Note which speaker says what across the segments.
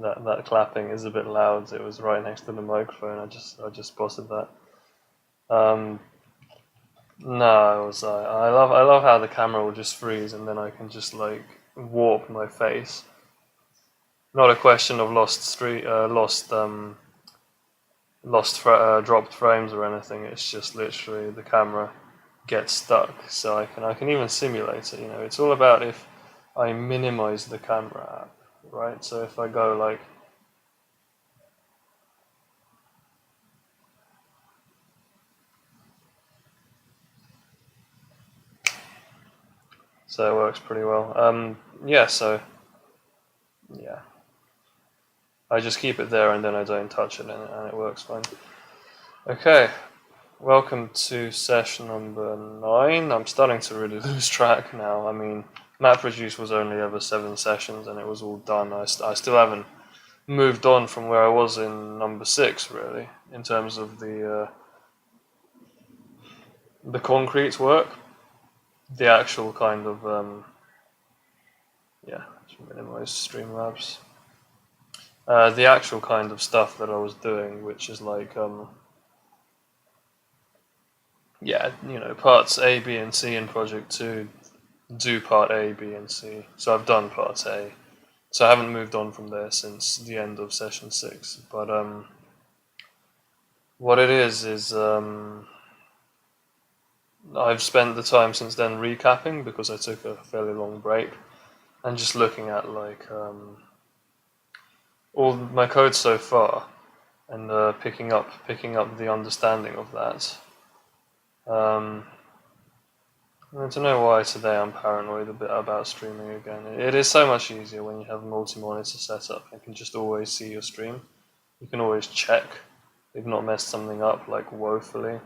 Speaker 1: that clapping is a bit loud. It was right next to the microphone. I just spotted that. No, it was I love how the camera will just freeze and then I can just like warp my face. Not a question of dropped frames or anything. It's just literally the camera gets stuck. So I can even simulate it. You know, it's all about if I minimize the camera app, right? So if I go like. So it works pretty well. Yeah, so yeah, I just keep it there and then I don't touch it and it works fine. Okay, welcome to session number 9. I'm starting to really lose track now. I mean, MapReduce was only ever 7 sessions and it was all done. I still haven't moved on from where I was in number 6 really, in terms of the concrete work. The actual kind of, yeah, minimize Streamlabs. The actual kind of stuff that I was doing, which is like, yeah, you know, parts A, B, and C in Project 2, do part A, B, and C. So I've done part A. So I haven't moved on from there since the end of session 6. But what it is I've spent the time since then recapping because I took a fairly long break and just looking at like all my code so far and picking up the understanding of that. I don't know why today I'm paranoid a bit about streaming again. It is so much easier when you have multi-monitor setup. You can just always see your stream. You can always check if you've not messed something up like woefully.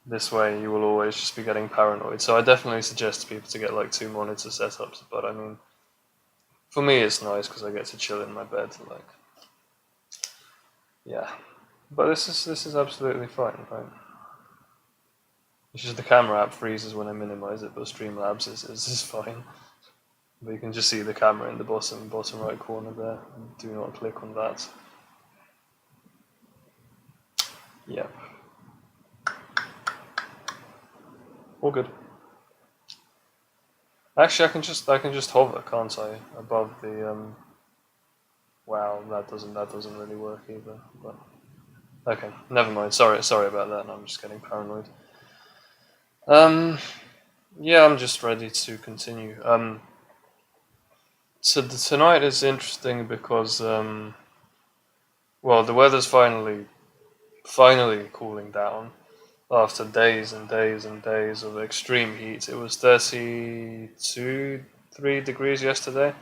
Speaker 1: This way you will always just be getting paranoid. So I definitely suggest to people to get like 2 monitor setups. But I mean, for me it's nice because I get to chill in my bed. Like, yeah. But this is absolutely fine, right? It's just the camera app freezes when I minimize it, but Streamlabs is fine. But you can just see the camera in the bottom right corner there. Do not click on that. Yep. All good. Actually, I can just hover, can't I, above the Wow, that doesn't really work either. But okay, never mind. Sorry about that. I'm just getting paranoid. Yeah, I'm just ready to continue. So tonight is interesting because well, the weather's finally cooling down after days and days and days of extreme heat. It was 32, 3 degrees yesterday.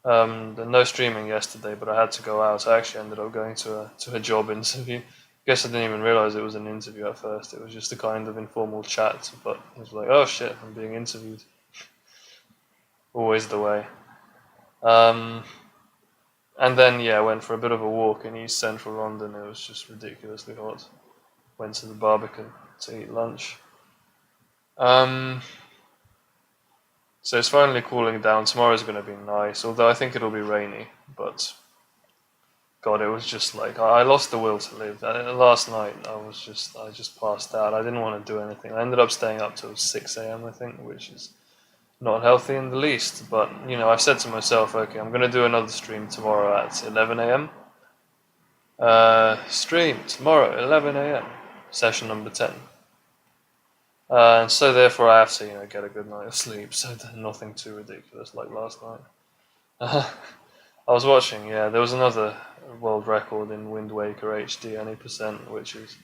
Speaker 1: No streaming yesterday, but I had to go out. I actually ended up going to a job interview. Guess I didn't even realize it was an interview at first. It was just a kind of informal chat, but it was like, oh shit, I'm being interviewed. Always the way. And then yeah, I went for a bit of a walk in East Central London. It was just ridiculously hot. Went to the Barbican to eat lunch. So it's finally cooling down. Tomorrow's going to be nice, although I think it'll be rainy. But God, it was just like I lost the will to live. Last night I just passed out. I didn't want to do anything. I ended up staying up till 6 a.m. I think, which is not healthy in the least. But you know, I've said to myself, okay, I'm going to do another stream tomorrow at 11 a.m. Stream tomorrow 11 a.m. Session number 10. And so therefore I have to, you know, get a good night of sleep. So nothing too ridiculous like last night. I was watching, yeah, there was another world record in Wind Waker HD 80%, which is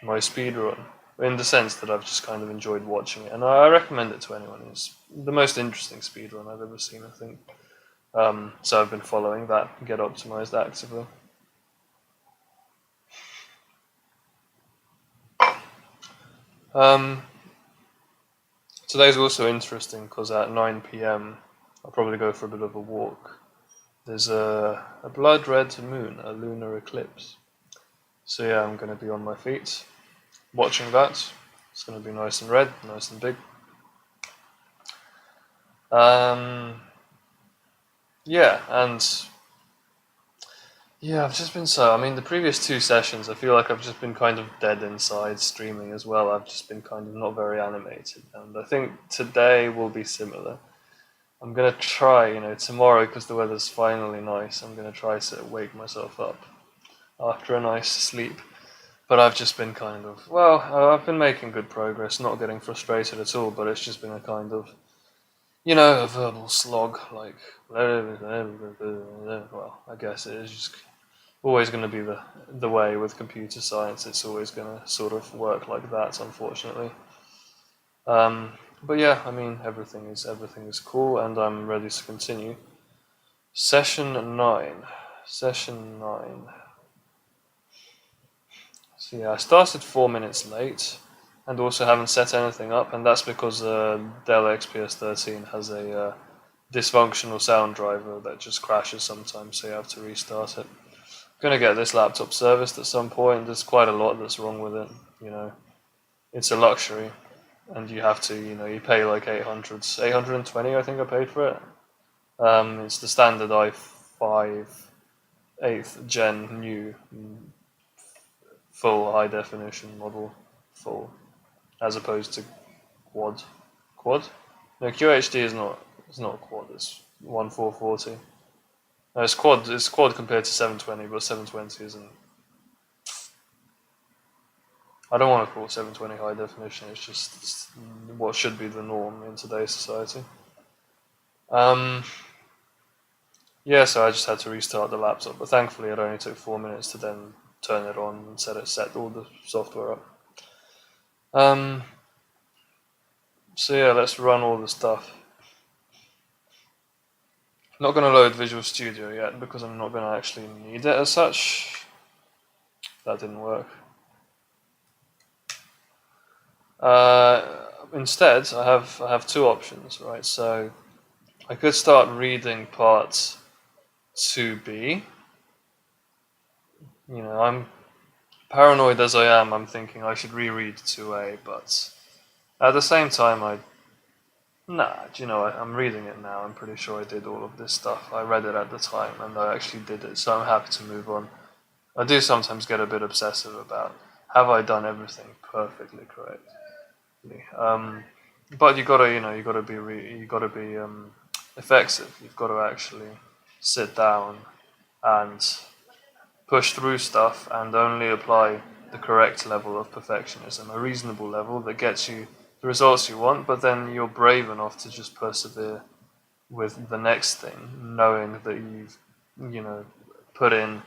Speaker 1: my speedrun, in the sense that I've just kind of enjoyed watching it, and I recommend it to anyone. It's the most interesting speedrun I've ever seen, I think. So I've been following that, Get Optimized actively. Today's also interesting because at 9 p.m. I'll probably go for a bit of a walk. There's a blood red moon, a lunar eclipse. So yeah, I'm going to be on my feet, watching that. It's going to be nice and red, nice and big. Yeah, and yeah, I've just been I mean, the previous 2 sessions, I feel like I've just been kind of dead inside streaming as well. I've just been kind of not very animated, and I think today will be similar. I'm gonna try, tomorrow, because the weather's finally nice, I'm gonna try to wake myself up after a nice sleep. But I've just been kind of, I've been making good progress, not getting frustrated at all, but it's just been a kind of, a verbal slog, like, well, I guess it is just always going to be the way with computer science. It's always going to sort of work like that, unfortunately. But yeah, I mean, everything is cool, and I'm ready to continue. Session 9. Session 9. So yeah, I started 4 minutes late, and also haven't set anything up, and that's because Dell XPS 13 has a dysfunctional sound driver that just crashes sometimes, so you have to restart it. I'm gonna get this laptop serviced at some point. There's quite a lot that's wrong with it. It's a luxury, and you have to, you pay like 820, I think I paid for it. It's the standard i5 8th gen new full high definition model, full, as opposed to quad. Quad? No, QHD is not. It's not quad. It's 1440. No, it's quad. It's quad compared to 720, but 720 isn't. I don't want to call 720 high definition. It's what should be the norm in today's society. Yeah, so I just had to restart the laptop, but thankfully it only took 4 minutes to then turn it on and set all the software up. So yeah, let's run all the stuff. I'm not going to load Visual Studio yet because I'm not going to actually need it as such. That didn't work. Instead, I have 2 options, right? So I could start reading part 2B. I'm paranoid as I am. I'm thinking I should reread 2A, but at the same time, do you know what? I'm reading it now. I'm pretty sure I did all of this stuff. I read it at the time, and I actually did it, so I'm happy to move on. I do sometimes get a bit obsessive about, have I done everything perfectly correctly? But you gotta be effective. You've got to actually sit down and push through stuff and only apply the correct level of perfectionism, a reasonable level that gets you the results you want, but then you're brave enough to just persevere with the next thing, knowing that you've, put in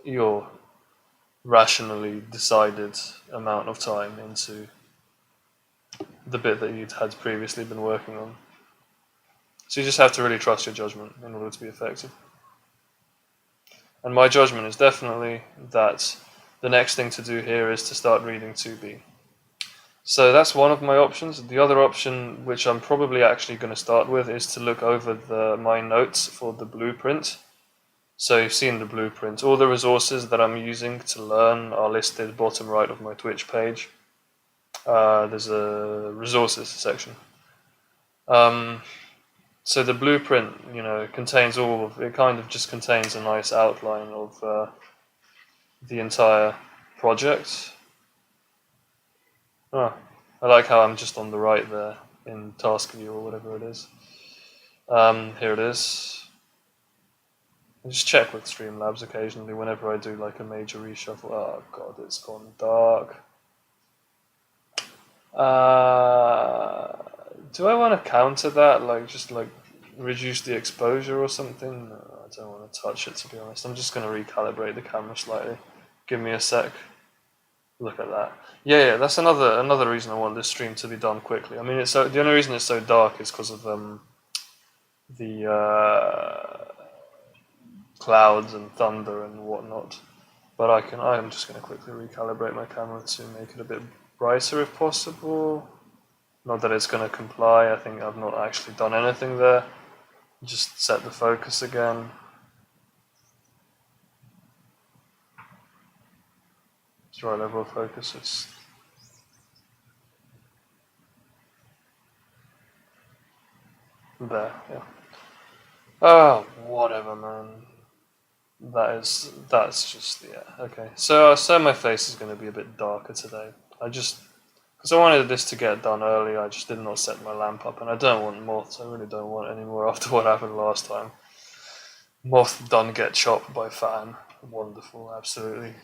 Speaker 1: your rationally decided amount of time into the bit that you'd had previously been working on. So you just have to really trust your judgment in order to be effective. And my judgment is definitely that the next thing to do here is to start reading 2B. So that's one of my options. The other option, which I'm probably actually going to start with, is to look over my notes for the blueprint. So you've seen the blueprint. All the resources that I'm using to learn are listed bottom right of my Twitch page. There's a resources section. So the blueprint, contains it kind of just contains a nice outline of the entire project. I like how I'm just on the right there in task view or whatever it is. Here it is. I just check with Streamlabs occasionally whenever I do like a major reshuffle. Oh god, it's gone dark. Do I want to counter that? Just reduce the exposure or something? No, I don't want to touch it, to be honest. I'm just going to recalibrate the camera slightly. Give me a sec. Look at that. Yeah, that's another reason I want this stream to be done quickly. I mean, the only reason it's so dark is because of the clouds and thunder and whatnot. But I'm just going to quickly recalibrate my camera to make it a bit brighter if possible. Not that it's going to comply. I think I've not actually done anything there. Just set the focus again. It's the right level of focus. There, yeah. Oh, whatever, man. That's just, yeah, okay. So my face is going to be a bit darker today. Because I wanted this to get done early, I just did not set my lamp up, and I don't want moths. I really don't want any more after what happened last time. Moth done get chopped by fan. Wonderful, absolutely.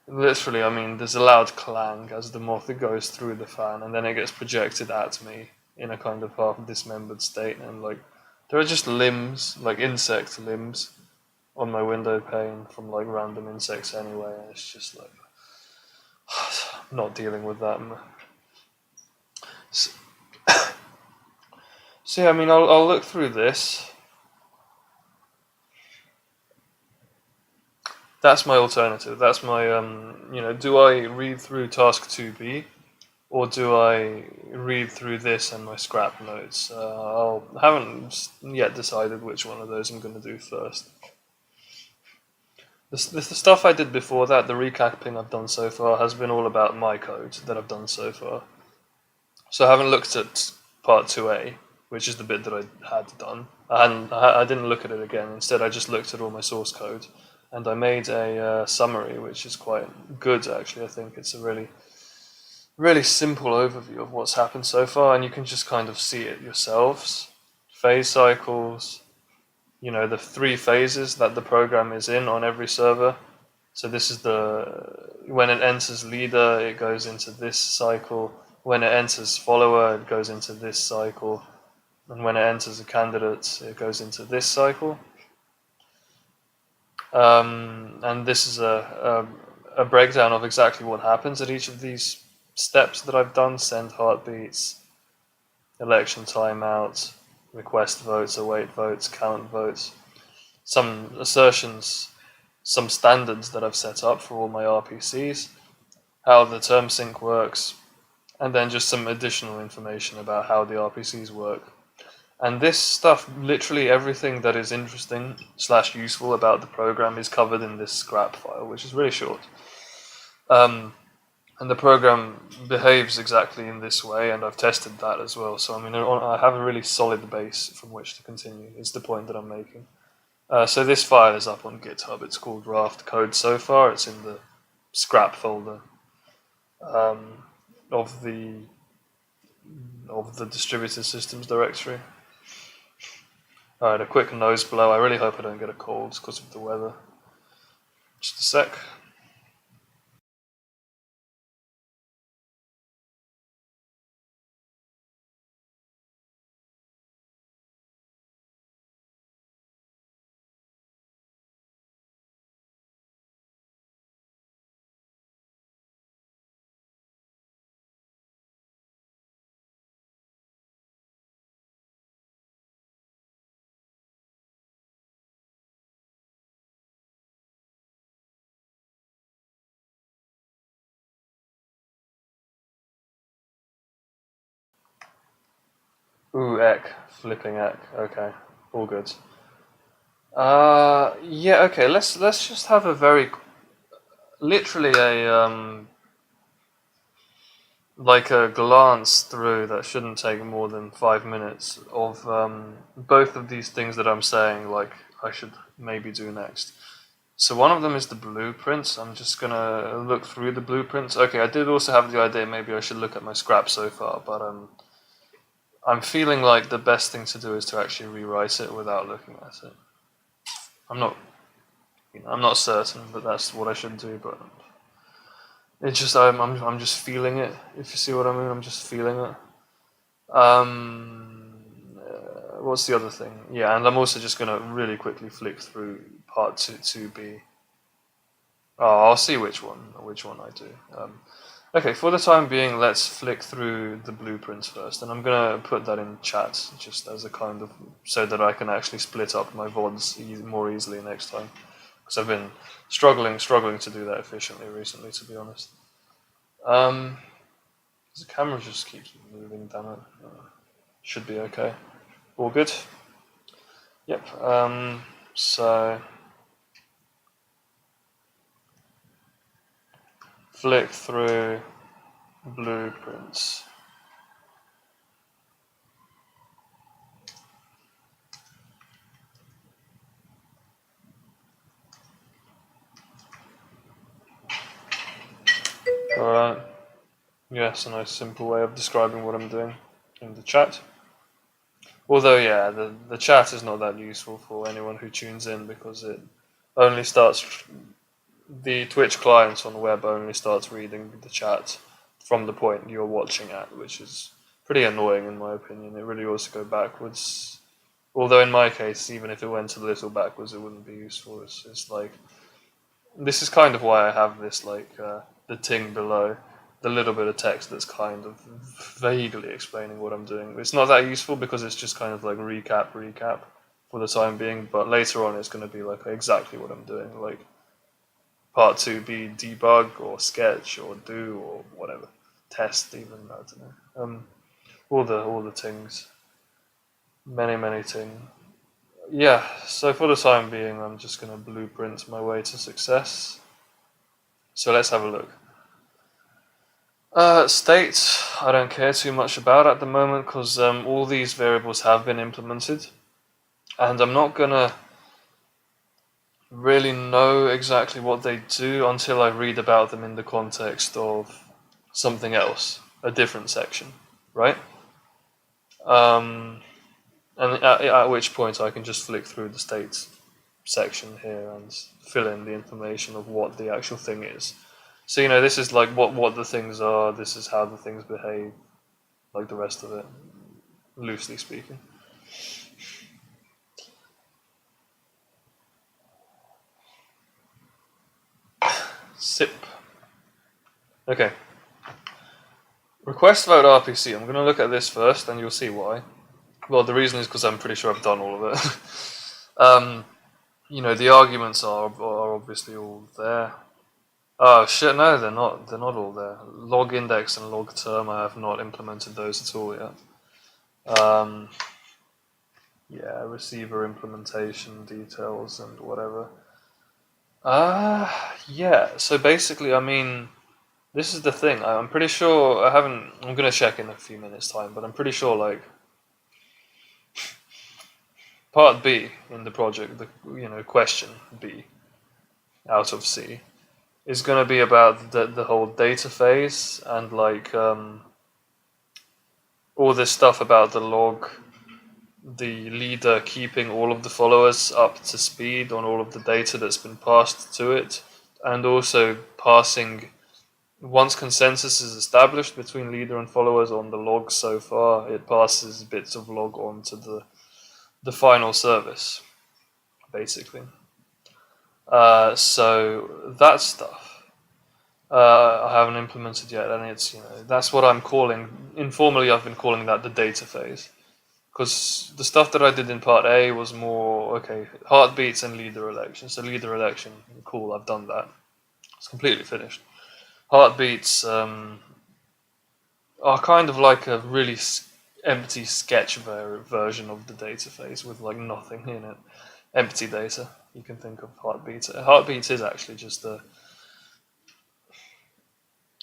Speaker 1: Literally, I mean, there's a loud clang as the moth goes through the fan, and then it gets projected at me in a kind of half dismembered state, and like, there are just limbs, like insect limbs, on my window pane from like random insects anyway, and it's just like, I'm not dealing with that. So, so yeah, I mean, I'll look through this. That's my alternative. That's my, do I read through task 2B, or do I read through this and my scrap notes? I haven't yet decided which one of those I'm going to do first. The stuff I did before that, the recapping I've done so far, has been all about my code that I've done so far. So I haven't looked at part 2A, which is the bit that I had done. I didn't look at it again. Instead, I just looked at all my source code, and I made a summary, which is quite good, actually. I think it's a really, really simple overview of what's happened so far, and you can just kind of see it yourselves. Phase cycles, the 3 phases that the program is in on every server. So this is when it enters leader, it goes into this cycle. When it enters follower, it goes into this cycle. And when it enters a candidate, it goes into this cycle. And this is a breakdown of exactly what happens at each of these steps that I've done: send heartbeats, election timeout, request votes, await votes, count votes, some assertions, some standards that I've set up for all my RPCs, how the term sync works, and then just some additional information about how the RPCs work. And this stuff, literally everything that is interesting / useful about the program is covered in this scrap file, which is really short. And the program behaves exactly in this way, and I've tested that as well. So I mean, I have a really solid base from which to continue, is the point that I'm making. So this file is up on GitHub. It's called Raft code so far. It's in the scrap folder of the distributed systems directory. Alright, a quick nose blow. I really hope I don't get a cold because of the weather. Just a sec. Ooh, eck. Flipping eck. Okay. All good. Yeah, okay, let's just have a literally like a glance through that shouldn't take more than 5 minutes of both of these things that I'm saying, like, I should maybe do next. So one of them is the blueprints. I'm just gonna look through the blueprints. Okay, I did also have the idea maybe I should look at my scrap so far, but I'm feeling like the best thing to do is to actually rewrite it without looking at it. I'm not certain that that's what I should do, but it's just I'm just feeling it. If you see what I mean, I'm just feeling it. What's the other thing? Yeah, and I'm also just gonna really quickly flick through part 2B. Oh, I'll see which one I do. Okay, for the time being, let's flick through the blueprints first, and I'm gonna put that in chat just as a kind of so that I can actually split up my VODs more easily next time, because I've been struggling to do that efficiently recently, to be honest. The camera just keeps moving, damn it. Should be okay. All good? Yep. So flick through blueprints. Alright. Yes, a nice simple way of describing what I'm doing in the chat. Although, yeah, the chat is not that useful for anyone who tunes in because it only starts, the Twitch client on the web only starts reading the chat from the point you're watching at, which is pretty annoying in my opinion. It really ought to go backwards. Although in my case, even if it went a little backwards, it wouldn't be useful. It's like, this is kind of why I have this, like, the ting below, the little bit of text that's kind of vaguely explaining what I'm doing. It's not that useful because it's just kind of like recap for the time being, but later on it's going to be like exactly what I'm doing, like part 2 be debug or sketch or do or whatever, test even, I don't know. All the things, many things. Yeah, so for the time being I'm just going to blueprint my way to success. So let's have a look. State, I don't care too much about at the moment because all these variables have been implemented, and I'm not gonna really know exactly what they do until I read about them in the context of something else, a different section, right? And at which point I can just flick through the states section here and fill in the information of what the actual thing is. So, you know, this is like what the things are, this is how the things behave, like the rest of it, loosely speaking. SIP. Okay. Request vote RPC. I'm going to look at this first and you'll see why. Well, the reason is because I'm pretty sure I've done all of it. You know, the arguments are obviously all there. Oh shit, no, they're not. They're not all there. Log index and log term, I have not implemented those at all yet. Yeah, receiver implementation details and whatever. Yeah. So basically, I mean, this is the thing. I'm pretty sure I haven't. I'm gonna check in a few minutes' time, but I'm pretty sure like part B in the project, the question B out of C is going to be about the whole data phase and like all this stuff about the log, the leader keeping all of the followers up to speed on all of the data that's been passed to it, and also passing, once consensus is established between leader and followers on the log so far, it passes bits of log on to the final service, basically. So that stuff I haven't implemented yet, and it's, that's what I'm calling, informally I've been calling that the data phase, because the stuff that I did in part A was more, okay, heartbeats and leader election. So leader election, cool, I've done that, it's completely finished. Heartbeats are kind of like a really empty sketch version of the data phase with like nothing in it, empty data. You can think of heartbeats. Heartbeats is actually just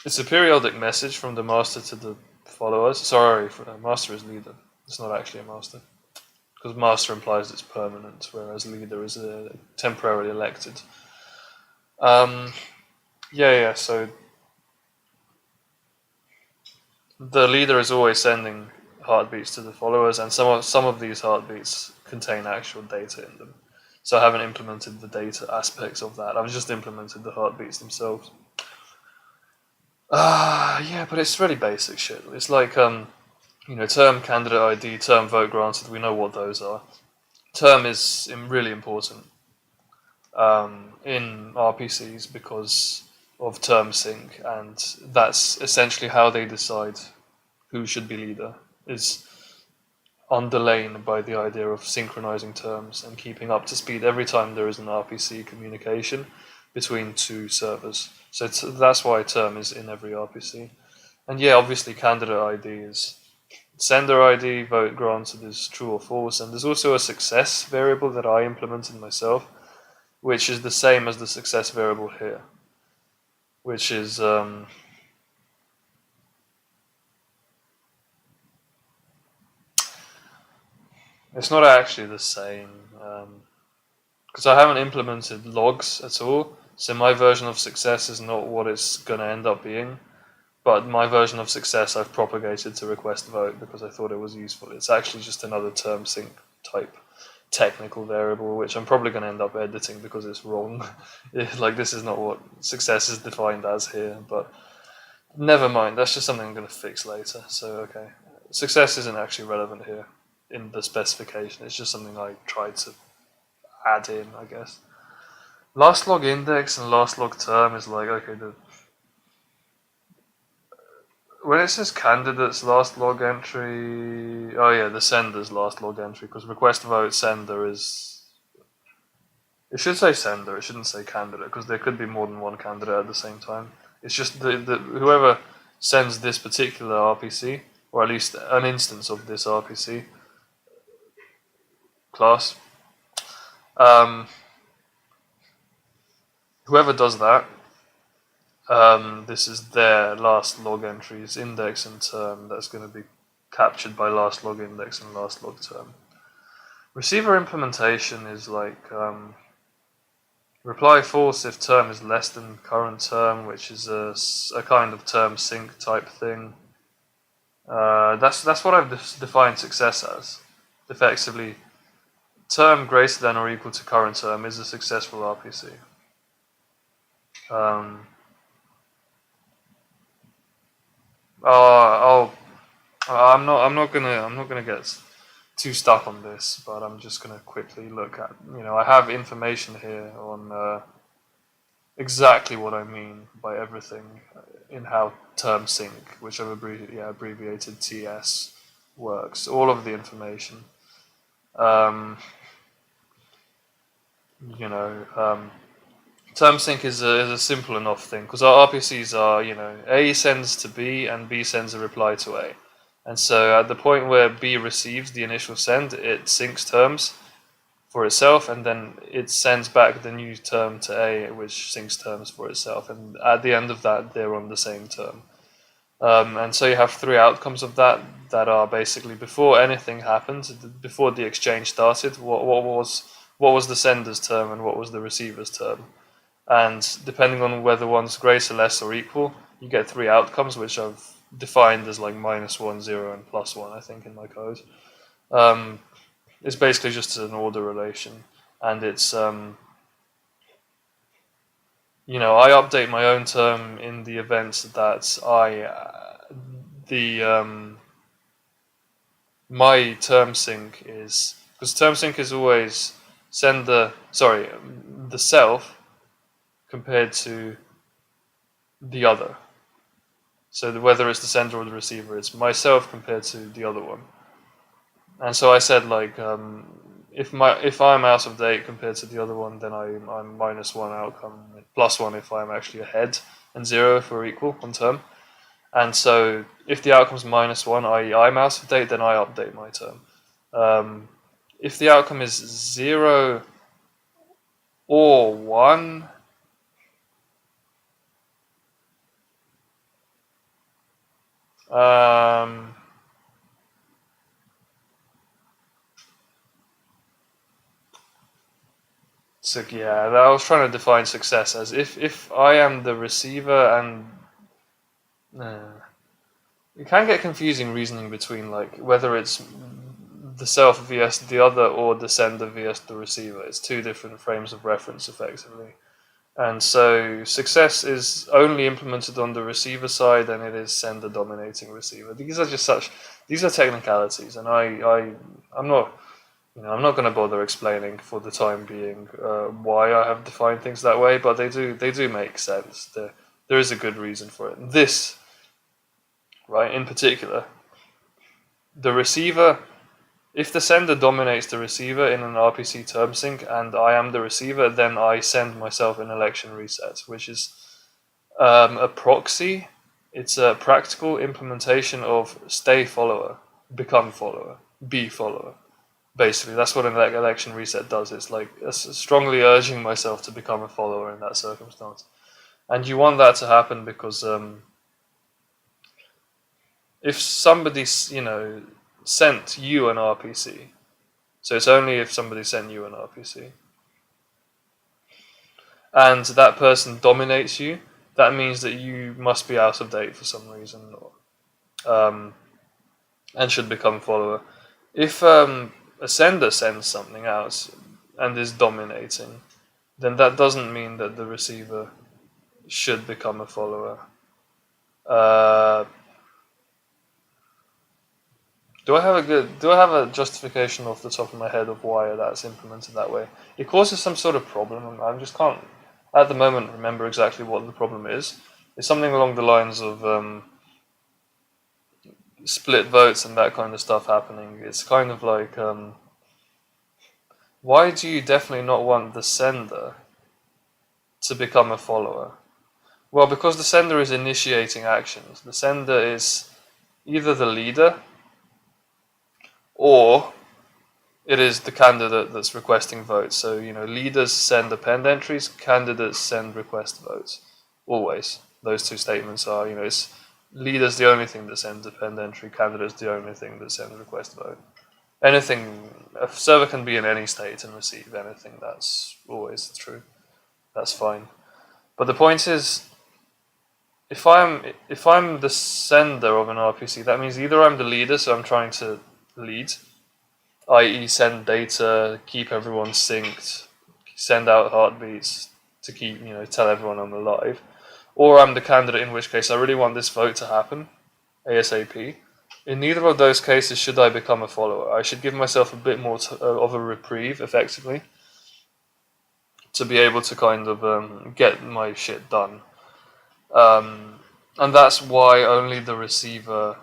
Speaker 1: it's a periodic message from the master to the followers. Sorry, master is leader. It's not actually a master, because master implies it's permanent, whereas leader is temporarily elected. Yeah. So the leader is always sending heartbeats to the followers, and some of these heartbeats contain actual data in them. So I haven't implemented the data aspects of that. I've just implemented the heartbeats themselves. Yeah, but it's really basic shit. It's like term candidate ID, term vote granted. We know what those are. Term is really important in RPCs because of term sync, and that's essentially how they decide who should be leader, is underlain by the idea of synchronizing terms and keeping up to speed every time there is an RPC communication between two servers. So that's why term is in every RPC. And yeah, obviously candidate ID is sender ID, vote granted is true or false, and there's also a success variable that I implemented myself, which is the same as the success variable here, which is it's not actually the same, because I haven't implemented logs at all, so my version of success is not what it's going to end up being. But my version of success I've propagated to request vote because I thought it was useful. It's actually just another term sync type technical variable, which I'm probably going to end up editing because it's wrong. Like, this is not what success is defined as here, but never mind. That's just something I'm going to fix later. So, okay. Success isn't actually relevant here in the specification. It's just something I tried to add in, I guess. Last log index and last log term is like, okay, when it says candidate's last log entry, oh yeah, the sender's last log entry, because request vote sender is, it should say sender, it shouldn't say candidate, because there could be more than one candidate at the same time. It's just whoever sends this particular RPC, or at least an instance of this RPC class, whoever does that, this is their last log entries, index and term, that's going to be captured by last log index and last log term. Receiver implementation is like reply false if term is less than current term, which is a kind of term sync type thing. That's what I've defined success as. Effectively, term greater than or equal to current term is a successful RPC. I'm not gonna get too stuck on this, but I'm just gonna quickly look at. I have information here on exactly what I mean by everything in how term sync, which I've abbreviated TS, works. All of the information. Term sync is a simple enough thing because our RPCs are, A sends to B and B sends a reply to A. And so at the point where B receives the initial send, it syncs terms for itself, and then it sends back the new term to A, which syncs terms for itself. And at the end of that, they're on the same term. And so you have three outcomes of that are basically before anything happened, before the exchange started, what was the sender's term and what was the receiver's term. And depending on whether one's greater, less, or equal, you get three outcomes, which I've defined as like -1, 0, and +1, I think, in my code. It's basically just an order relation, and it's I update my own term in the event that my term sync is, because term sync is always the self compared to the other. So whether it's the sender or the receiver, it's myself compared to the other one. And so I said, like, if I'm out of date compared to the other one, then I'm -1 outcome, +1 if I'm actually ahead, and 0 if we're equal on term. And so if the outcome's -1, i.e. I'm out of date, then I update my term. If the outcome is 0 or 1, so yeah, I was trying to define success as if I am the receiver and it can get confusing reasoning between like whether it's the self vs the other or the sender vs the receiver. It's two different frames of reference effectively. And so success is only implemented on the receiver side, and it is sender dominating receiver. These are technicalities, and I'm not going to bother explaining for the time being why I have defined things that way, but they do make sense. There is a good reason for it. This, right, in particular, the receiver. If the sender dominates the receiver in an RPC term sync and I am the receiver, then I send myself an election reset, which is a proxy. It's a practical implementation of stay follower, become follower, be follower. Basically, that's what an election reset does. It's like strongly urging myself to become a follower in that circumstance. And you want that to happen because if somebody, sent you an RPC. So it's only if somebody sent you an RPC. And that person dominates you, that means that you must be out of date for some reason, and should become a follower. If a sender sends something out and is dominating, then that doesn't mean that the receiver should become a follower. Do I have a justification off the top of my head of why that's implemented that way? It causes some sort of problem, and I just can't at the moment remember exactly what the problem is. It's something along the lines of split votes and that kind of stuff happening. It's kind of like, why do you definitely not want the sender to become a follower? Well, because the sender is initiating actions. The sender is either the leader or it is the candidate that's requesting votes. So, leaders send append entries, candidates send request votes. Always. Those two statements are, it's leader's the only thing that sends append entry, candidate's the only thing that sends request vote. Anything, a server can be in any state and receive anything. That's always true. That's fine. But the point is, if I'm the sender of an RPC, that means either I'm the leader, so I'm trying to lead, i.e. send data, keep everyone synced, send out heartbeats to keep, tell everyone I'm alive, or I'm the candidate, in which case I really want this vote to happen ASAP. In neither of those cases should I become a follower. I should give myself a bit more of a reprieve, effectively, to be able to kind of get my shit done. And that's why only the receiver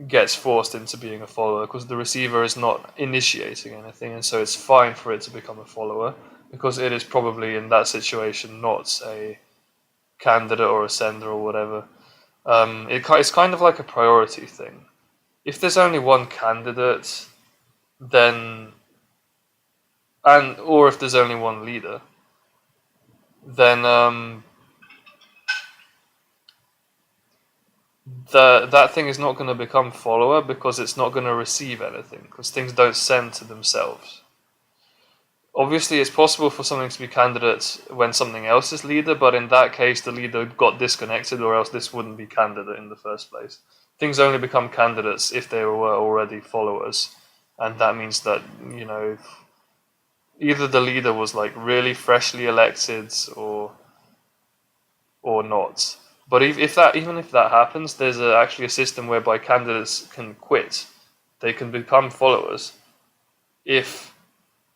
Speaker 1: gets forced into being a follower, because the receiver is not initiating anything, and so it's fine for it to become a follower, because it is probably in that situation not a candidate or a sender or whatever. It's kind of like a priority thing. If there's only one candidate, then, or if there's only one leader, then that thing is not going to become follower, because it's not going to receive anything, because things don't send to themselves. Obviously, it's possible for something to be candidate when something else is leader, but in that case, the leader got disconnected, or else this wouldn't be candidate in the first place. Things only become candidates if they were already followers, and that means that, either the leader was like really freshly elected or not. But even if that happens, there's actually a system whereby candidates can quit. They can become followers if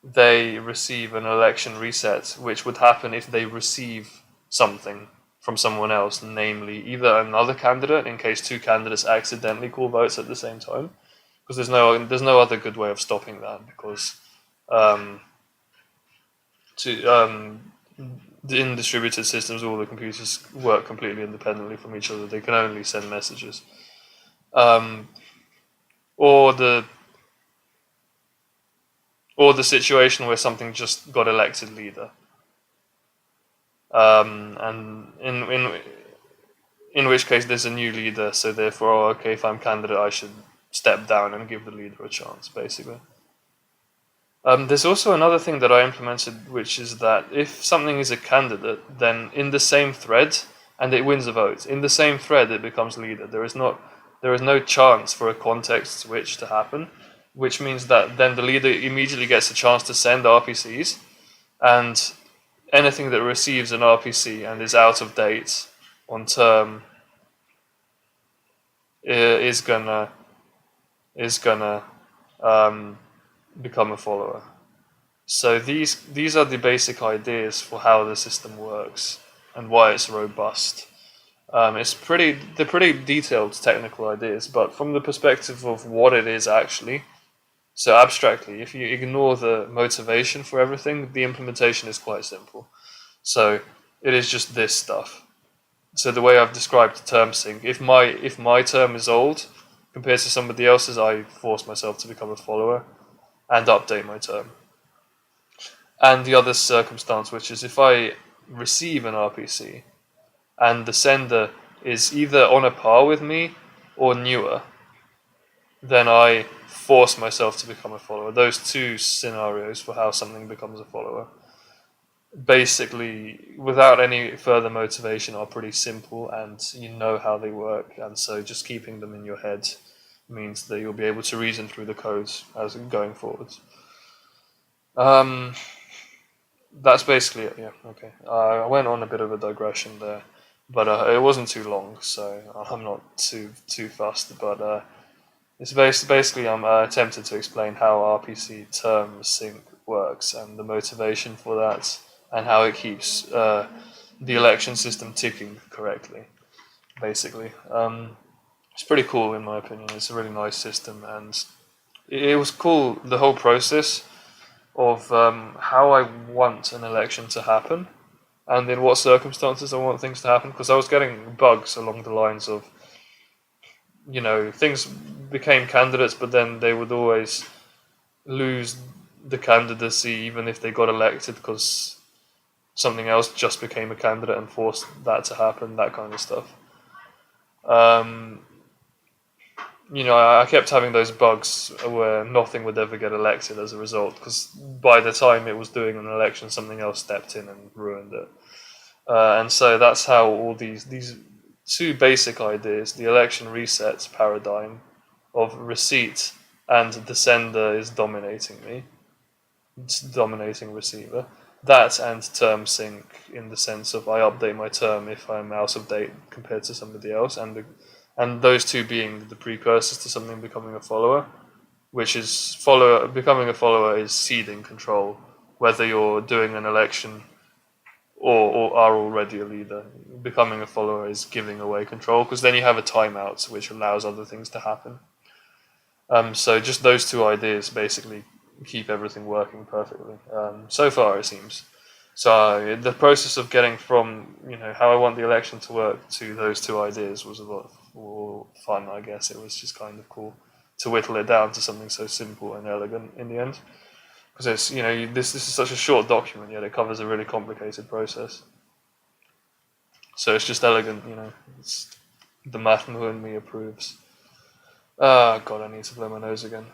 Speaker 1: they receive an election reset, which would happen if they receive something from someone else, namely either another candidate, in case two candidates accidentally call votes at the same time, because there's no other good way of stopping that, because in distributed systems, all the computers work completely independently from each other. They can only send messages. Or the situation where something just got elected leader. And in which case there's a new leader, so therefore, okay, if I'm candidate, I should step down and give the leader a chance, basically. There's also another thing that I implemented, which is that if something is a candidate, then in the same thread, and it wins a vote, in the same thread it becomes leader. There is no chance for a context switch to happen, which means that then the leader immediately gets a chance to send RPCs, and anything that receives an RPC and is out of date on term is gonna become a follower. So these are the basic ideas for how the system works and why it's robust. They're pretty detailed technical ideas, but from the perspective of what it is actually, so abstractly, if you ignore the motivation for everything, the implementation is quite simple. So it is just this stuff. So the way I've described term sync, if my term is old compared to somebody else's, I force myself to become a follower and update my term. And the other circumstance, which is if I receive an RPC and the sender is either on a par with me or newer, then I force myself to become a follower. Those two scenarios for how something becomes a follower. basically, without any further motivation, are pretty simple, and you know how they work, and so just keeping them in your head means that you'll be able to reason through the codes as going forwards. That's basically it. Yeah. Okay. I went on a bit of a digression there, but it wasn't too long, so I'm not too fussed. But it's basically I'm attempted to explain how RPC Term Sync works and the motivation for that, and how it keeps the election system ticking correctly. Basically, it's pretty cool in my opinion. It's a really nice system, and it was cool the whole process of how I want an election to happen and in what circumstances I want things to happen, because I was getting bugs along the lines of, things became candidates, but then they would always lose the candidacy even if they got elected because something else just became a candidate and forced that to happen, that kind of stuff. Um, I kept having those bugs where nothing would ever get elected as a result, because by the time it was doing an election, something else stepped in and ruined it. And so that's how all these two basic ideas, the election resets paradigm of receipt and the sender is dominating me, it's dominating receiver, that and term sync in the sense of I update my term if I'm out of date compared to somebody else, and those two being the precursors to something becoming a follower, which is becoming a follower is ceding control, whether you're doing an election or are already a leader. Becoming a follower is giving away control, because then you have a timeout which allows other things to happen. So just those two ideas basically keep everything working perfectly. So far it seems. So the process of getting from how I want the election to work to those two ideas was a lot of fun. I guess it was just kind of cool to whittle it down to something so simple and elegant in the end. Because it's this is such a short document, yet it covers a really complicated process. So it's just elegant, It's, the math in me approves. Ah, God, I need to blow my nose again.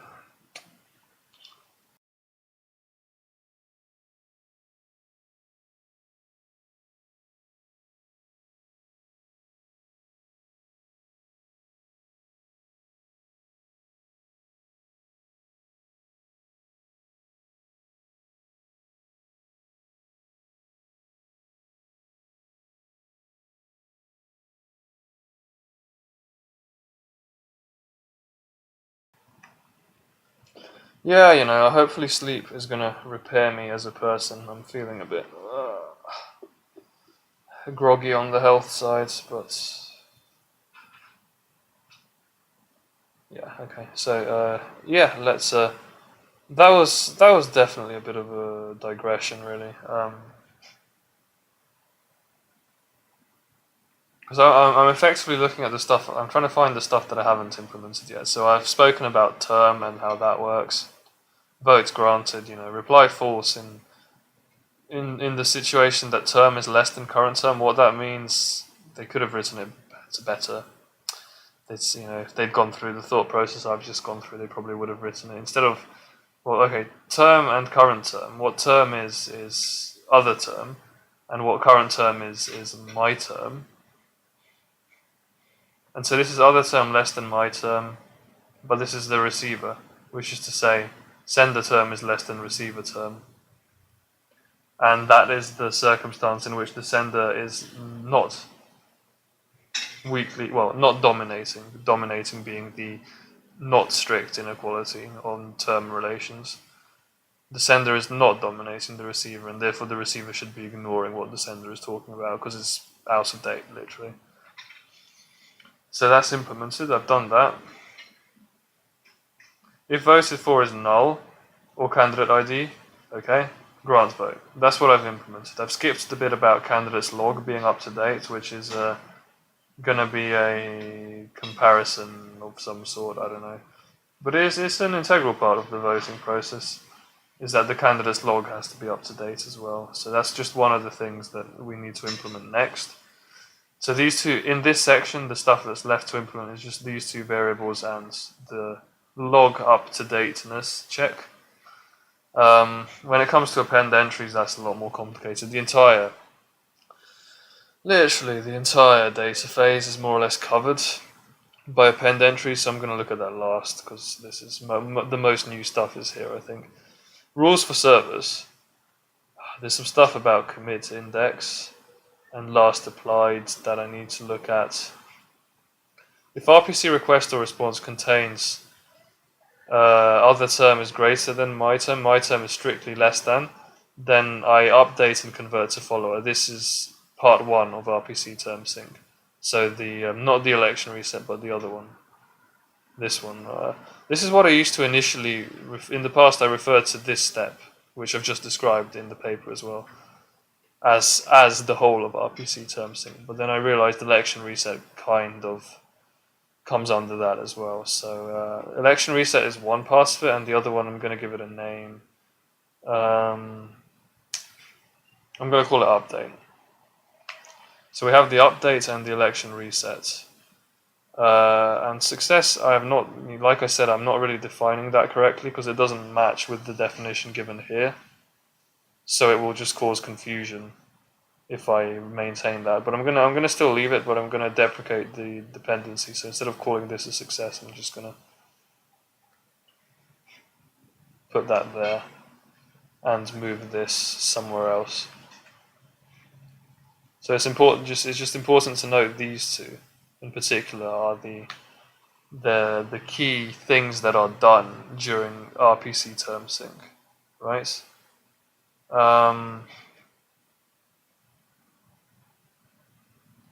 Speaker 1: Yeah, hopefully sleep is going to repair me as a person. I'm feeling a bit groggy on the health side, but yeah, okay. So, yeah, let's. That was definitely a bit of a digression, really. Because I'm effectively looking at the stuff. I'm trying to find the stuff that I haven't implemented yet. So I've spoken about term and how that works. Votes granted, reply false in the situation that term is less than current term. What that means, they could have written it better. It's if they'd gone through the thought process I've just gone through, they probably would have written it instead of, well, okay, term and current term. What term is other term, and what current term is my term. And so this is other term less than my term, but this is the receiver, which is to say sender term is less than receiver term. And that is the circumstance in which the sender is not not dominating being the not strict inequality on term relations. The sender is not dominating the receiver, and therefore the receiver should be ignoring what the sender is talking about because it's out of date, literally. So that's implemented. I've done that. If voted for is null or candidate ID, okay, grant vote. That's what I've implemented. I've skipped the bit about candidates log being up to date, which is going to be a comparison of some sort, I don't know. But it's an integral part of the voting process, is that the candidates log has to be up to date as well. So that's just one of the things that we need to implement next. So these two, in this section, the stuff that's left to implement is just these two variables and the log up to dateness check. When it comes to append entries, that's a lot more complicated. Literally the entire data phase is more or less covered by append entries, so I'm going to look at that last because this is the most new stuff is here, I think. Rules for servers. There's some stuff about commit index and last applied that I need to look at. If RPC request or response contains other term is greater than my term is strictly less than, then I update and convert to follower. This is part 1 of RPC Term Sync. So the not the election reset, but the other one. This one. This is what I used to initially, in the past I referred to this step, which I've just described in the paper as well, as the whole of RPC Term Sync. But then I realized election reset kind of comes under that as well. So election reset is one part of it, and the other one I'm going to give it a name. I'm going to call it update. So we have the update and the election reset. And success, I have not, like I said, I'm not really defining that correctly because it doesn't match with the definition given here. So it will just cause confusion if I maintain that. But I'm gonna still leave it, but I'm gonna deprecate the dependency. So instead of calling this a success, I'm just gonna put that there and move this somewhere else. So it's important. It's just important to note these two in particular are the key things that are done during RPC Term Sync, right?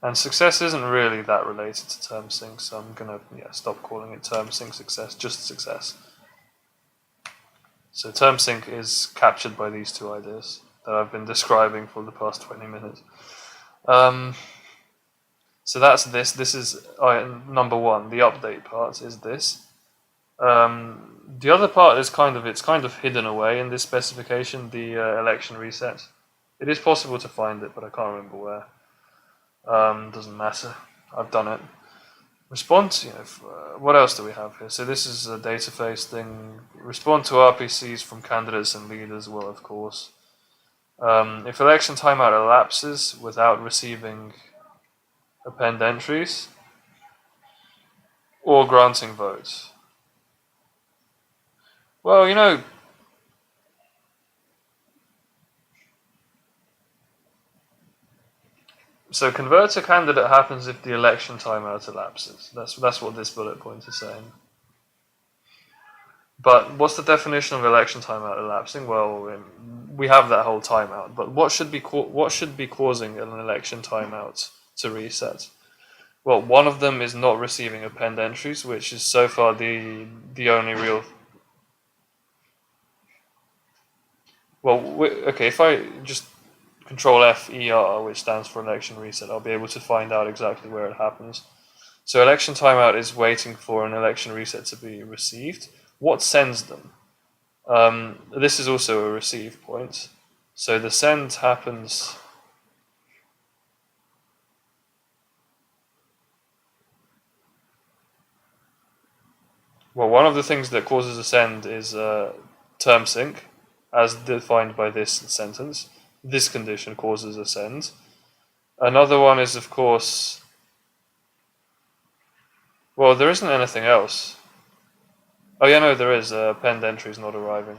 Speaker 1: And success isn't really that related to term sync, so I'm gonna stop calling it term sync success, just success. So term sync is captured by these two ideas that I've been describing for the past 20 minutes. So that's this. This is number 1. The update part is this. The other part is kind of hidden away in this specification. The election reset. It is possible to find it, but I can't remember where. Doesn't matter. I've done it. Response. What else do we have here? So this is a data phase thing. Respond to RPCs from candidates and leaders. Well, of course. If election timeout elapses without receiving append entries or granting votes. Well, so convert to candidate happens if the election timeout elapses. That's what this bullet point is saying. But what's the definition of election timeout elapsing? Well, we have that whole timeout. But what should be causing an election timeout to reset? Well, one of them is not receiving append entries, which is so far the only real. Well, okay, if I just Control F ER, which stands for election reset, I'll be able to find out exactly where it happens. So election timeout is waiting for an election reset to be received. What sends them? This is also a receive point. So the send happens. Well, one of the things that causes a send is term sync, as defined by this sentence. This condition causes a send. Another one is, of course, well, there isn't anything else. Oh yeah, no, there is. Append entry is not arriving.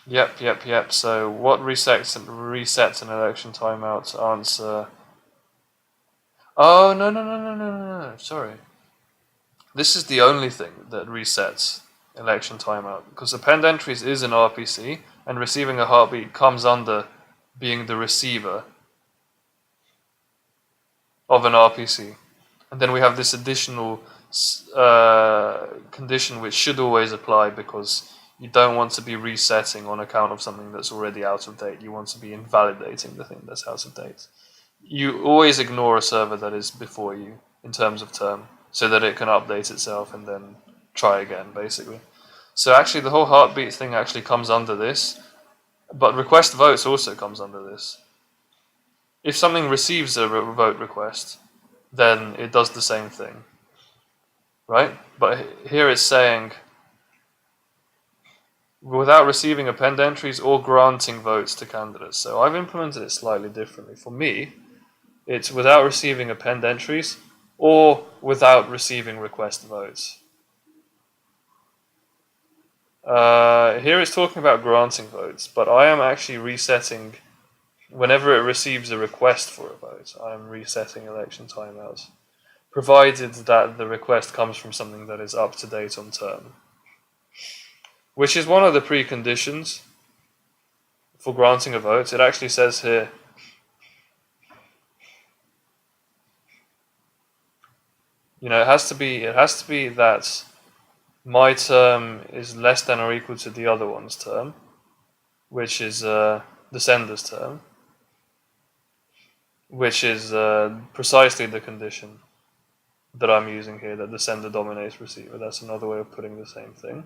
Speaker 1: Yep. So what resets an election timeout? Answer. Oh no. Sorry. This is the only thing that resets election timeout because append entries is an RPC and receiving a heartbeat comes under being the receiver of an RPC. And then we have this additional condition which should always apply because you don't want to be resetting on account of something that's already out of date. You want to be invalidating the thing that's out of date. You always ignore a server that is before you in terms of term so that it can update itself and then try again, basically. So actually the whole heartbeat thing actually comes under this, but request votes also comes under this. if something receives a vote request, then it does the same thing, right? But here it's saying without receiving append entries or granting votes to candidates. So I've implemented it slightly differently. For me, it's without receiving append entries or without receiving request votes. Here it's talking about granting votes, but I am actually resetting, whenever it receives a request for a vote, I am resetting election timeouts, provided that the request comes from something that is up to date on term, which is one of the preconditions for granting a vote. It actually says here, it has to be that my term is less than or equal to the other one's term, which is the sender's term, which is precisely the condition that I'm using here, that the sender dominates receiver. That's another way of putting the same thing.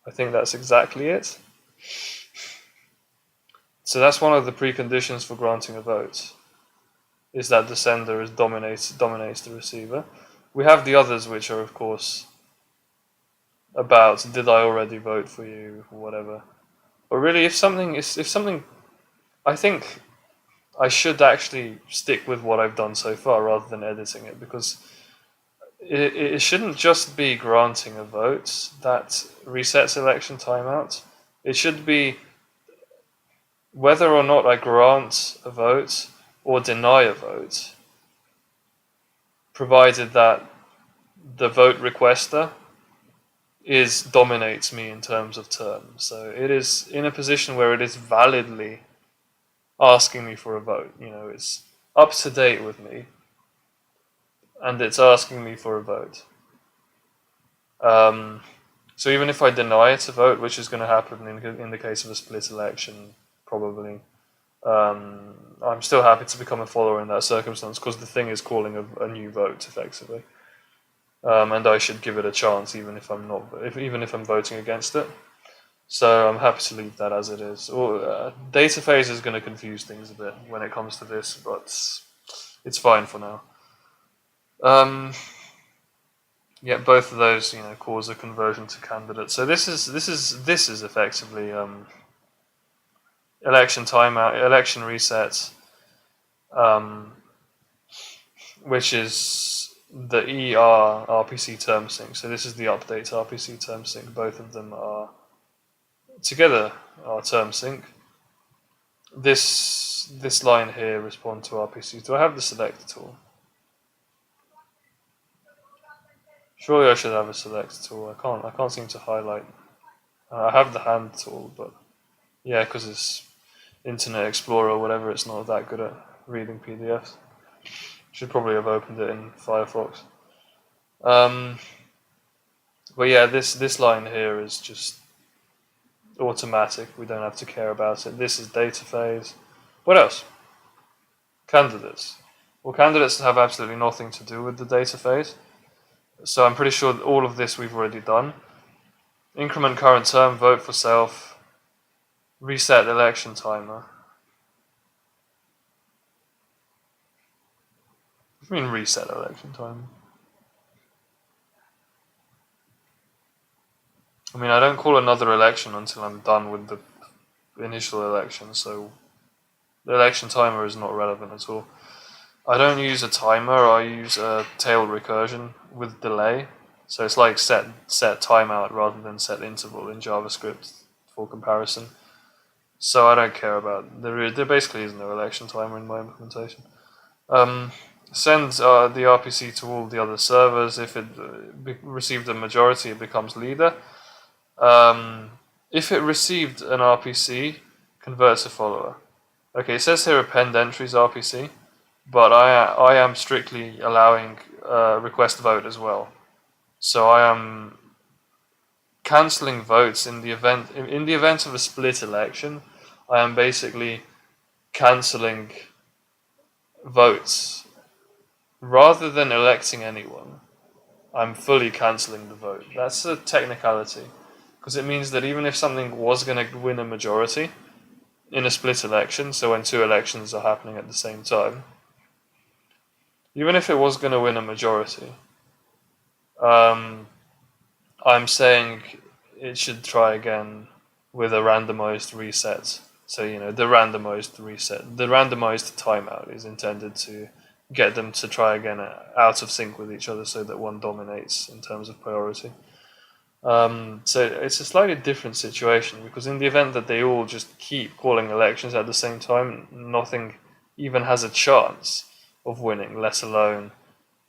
Speaker 1: I think that's exactly it. So that's one of the preconditions for granting a vote, is that the sender dominates the receiver. We have the others, which are of course about did I already vote for you or whatever. But really, if something, I think I should actually stick with what I've done so far rather than editing it, because it shouldn't just be granting a vote that resets election timeout. It should be whether or not I grant a vote or deny a vote, provided that the vote requester dominates me in terms of term. So it is in a position where it is validly asking me for a vote. It's up to date with me, and it's asking me for a vote. So even if I deny it a vote, which is going to happen in the case of a split election, probably, I'm still happy to become a follower in that circumstance, because the thing is calling a new vote effectively, and I should give it a chance even if I'm voting against it. So I'm happy to leave that as it is. Data phase is going to confuse things a bit when it comes to this, but it's fine for now. Yeah, both of those, cause a conversion to candidate. So this is effectively election timeout, election reset, which is the RPC Term Sync. So this is the update RPC Term Sync. Both of them are together are term sync. This line here, respond to RPC. Do I have the select tool? Surely I should have a select tool. I can't seem to highlight. I have the hand tool, but yeah, because it's Internet Explorer or whatever, it's not that good at reading PDFs. Should probably have opened it in Firefox. But yeah, this line here is just automatic. We don't have to care about it. This is data phase. What else? Candidates. Well, candidates have absolutely nothing to do with the data phase. So I'm pretty sure all of this we've already done. Increment current term, vote for self, reset election timer. What do you mean reset election timer? I mean, I don't call another election until I'm done with the initial election, so the election timer is not relevant at all. I don't use a timer, I use a tail recursion with delay. So it's like set timeout rather than set interval in JavaScript for comparison. So I don't care about, there basically is no election timer in my implementation. Send the RPC to all the other servers. If it received a majority, it becomes leader. If it received an RPC, convert to follower. Okay, it says here append entries RPC, but I am strictly allowing request vote as well. So I am cancelling votes in the event of a split election. I am basically cancelling votes rather than electing anyone. I'm fully cancelling the vote. That's a technicality, because it means that even if something was going to win a majority, in a split election, so when two elections are happening at the same time, even if it was going to win a majority, um, I'm saying it should try again with a randomized reset. So, the randomized reset, the randomized timeout is intended to get them to try again out of sync with each other so that one dominates in terms of priority. So it's a slightly different situation, because in the event that they all just keep calling elections at the same time, nothing even has a chance of winning, let alone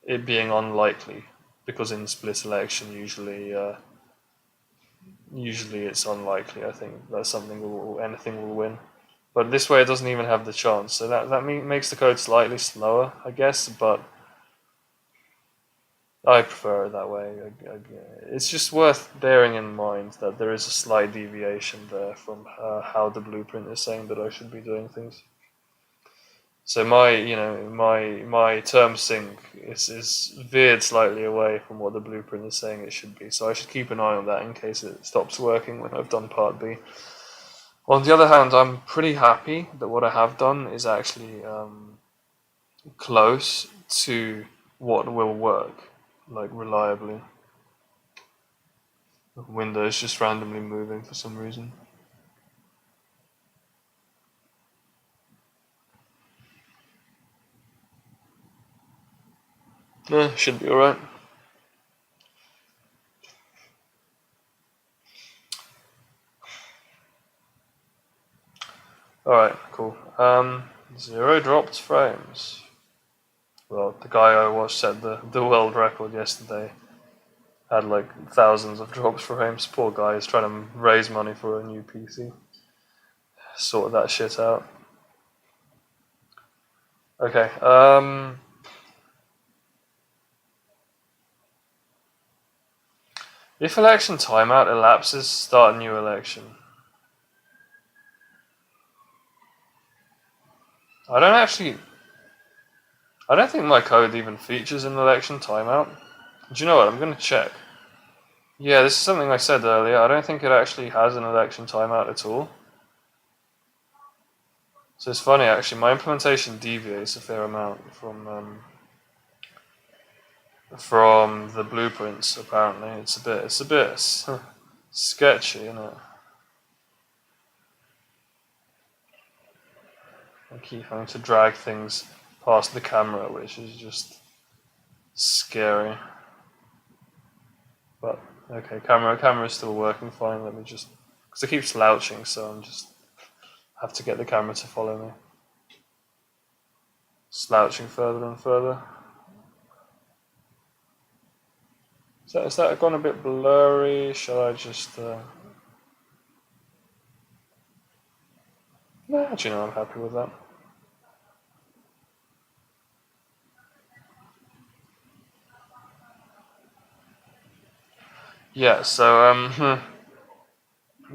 Speaker 1: it being unlikely, because in split election usually it's unlikely. I think that anything will win, but this way it doesn't even have the chance. So that makes the code slightly slower, I guess, but I prefer it that way. It's just worth bearing in mind that there is a slight deviation there from how the blueprint is saying that I should be doing things. So my term sync is veered slightly away from what the blueprint is saying it should be. So I should keep an eye on that in case it stops working when I've done part B. On the other hand, I'm pretty happy that what I have done is actually close to what will work, like reliably. The window is just randomly moving for some reason. Should be alright. Alright, cool. 0 dropped frames. Well, the guy I watched set the world record yesterday had like thousands of drops frames. Poor guy is trying to raise money for a new PC. Sort that shit out. Okay, if election timeout elapses, start a new election. I don't think my code even features an election timeout. Do you know what? I'm going to check. Yeah, this is something I said earlier. I don't think it actually has an election timeout at all. So it's funny, actually. My implementation deviates a fair amount from the blueprints. Apparently, it's a bit sketchy, isn't it? I keep having to drag things past the camera, which is just scary. But okay, camera is still working fine. Let me just, because I keep slouching, so I'm just have to get the camera to follow me. Slouching further and further. Is that gone a bit blurry? Shall I just? No, actually, no, I'm happy with that. Yeah. So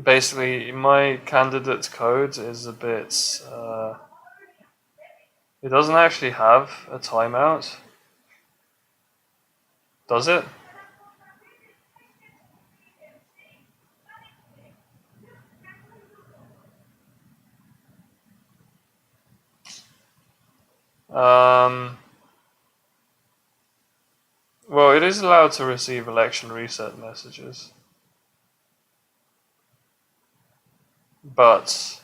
Speaker 1: basically, my candidate code is a bit. It doesn't actually have a timeout, does it? Well, it is allowed to receive election reset messages, but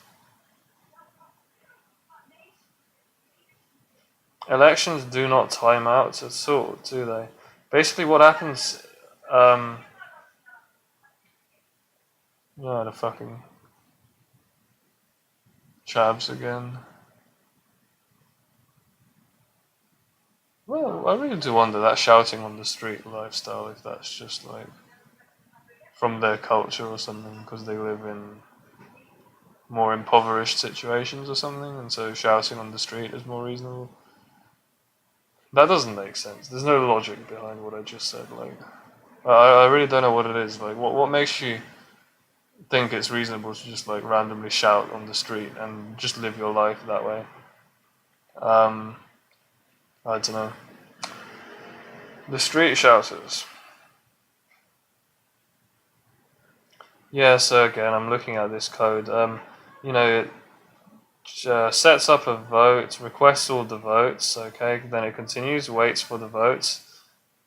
Speaker 1: elections do not time out at all, do they? Basically, what happens? Oh, the fucking chavs again. Well, I really do wonder that shouting on the street lifestyle, if that's just like from their culture or something, because they live in more impoverished situations or something, and so shouting on the street is more reasonable. That doesn't make sense. There's no logic behind what I just said. Like, I really don't know what it is. Like, what makes you think it's reasonable to just like randomly shout on the street and just live your life that way? I don't know. The street shouters. Yeah, so again, I'm looking at this code. You know, sets up a vote, requests all the votes, okay, then it continues, waits for the votes.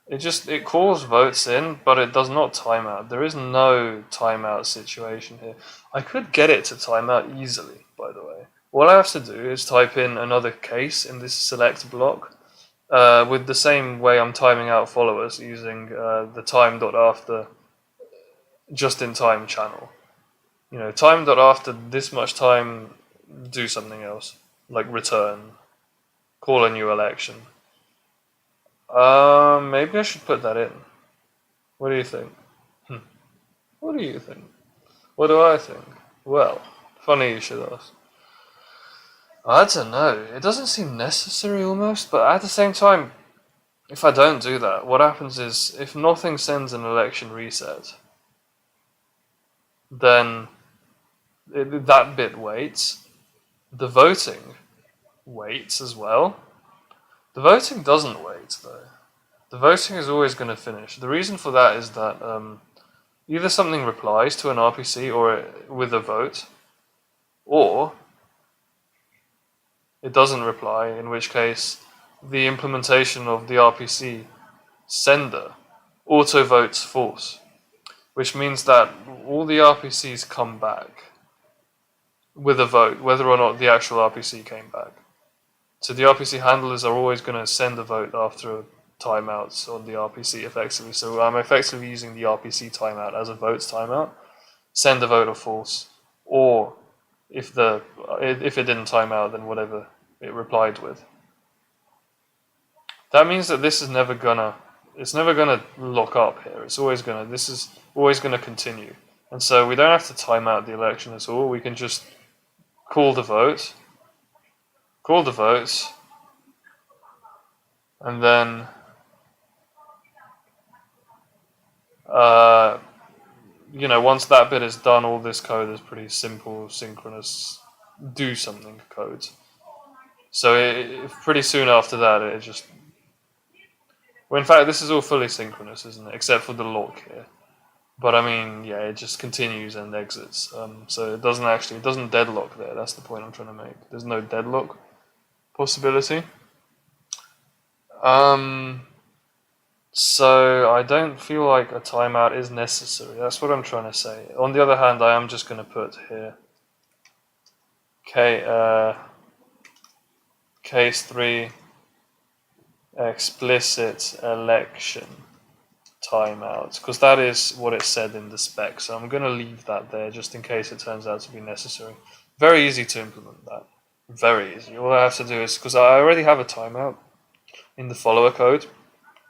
Speaker 1: It calls votes in, but it does not time out. There is no timeout situation here. I could get it to time out easily, by the way. What I have to do is type in another case in this select block with the same way I'm timing out followers using the time.after just-in-time channel. You know, time.after this much time, do something else, like return, call a new election. Maybe I should put that in. What do you think? What do you think? What do I think? Well, funny you should ask. I don't know. It doesn't seem necessary almost, but at the same time, if I don't do that, what happens is if nothing sends an election reset, then that bit waits. The voting waits as well. The voting doesn't wait though. The voting is always going to finish. The reason for that is that either something replies to an RPC or with a vote, or it doesn't reply, in which case the implementation of the RPC sender auto votes false, which means that all the RPCs come back with a vote, whether or not the actual RPC came back. So the RPC handlers are always going to send a vote after timeouts on the RPC effectively. So I'm effectively using the RPC timeout as a votes timeout, send a vote of false, or if it didn't time out, then whatever it replied with. That means that this is never gonna lock up here. This is always gonna continue. And so we don't have to time out the election at all. We can just call the votes, and then you know, once that bit is done, all this code is pretty simple, synchronous, do something code. So pretty soon after that, it just... Well, in fact, this is all fully synchronous, isn't it? Except for the lock here. But I mean, yeah, it just continues and exits. So it doesn't deadlock there. That's the point I'm trying to make. There's no deadlock possibility. So I don't feel like a timeout is necessary. That's what I'm trying to say. On the other hand, I am just going to put here case 3 explicit election timeout, because that is what it said in the spec. So I'm going to leave that there just in case it turns out to be necessary. Very easy to implement that. Very easy. All I have to do is, because I already have a timeout in the follower code.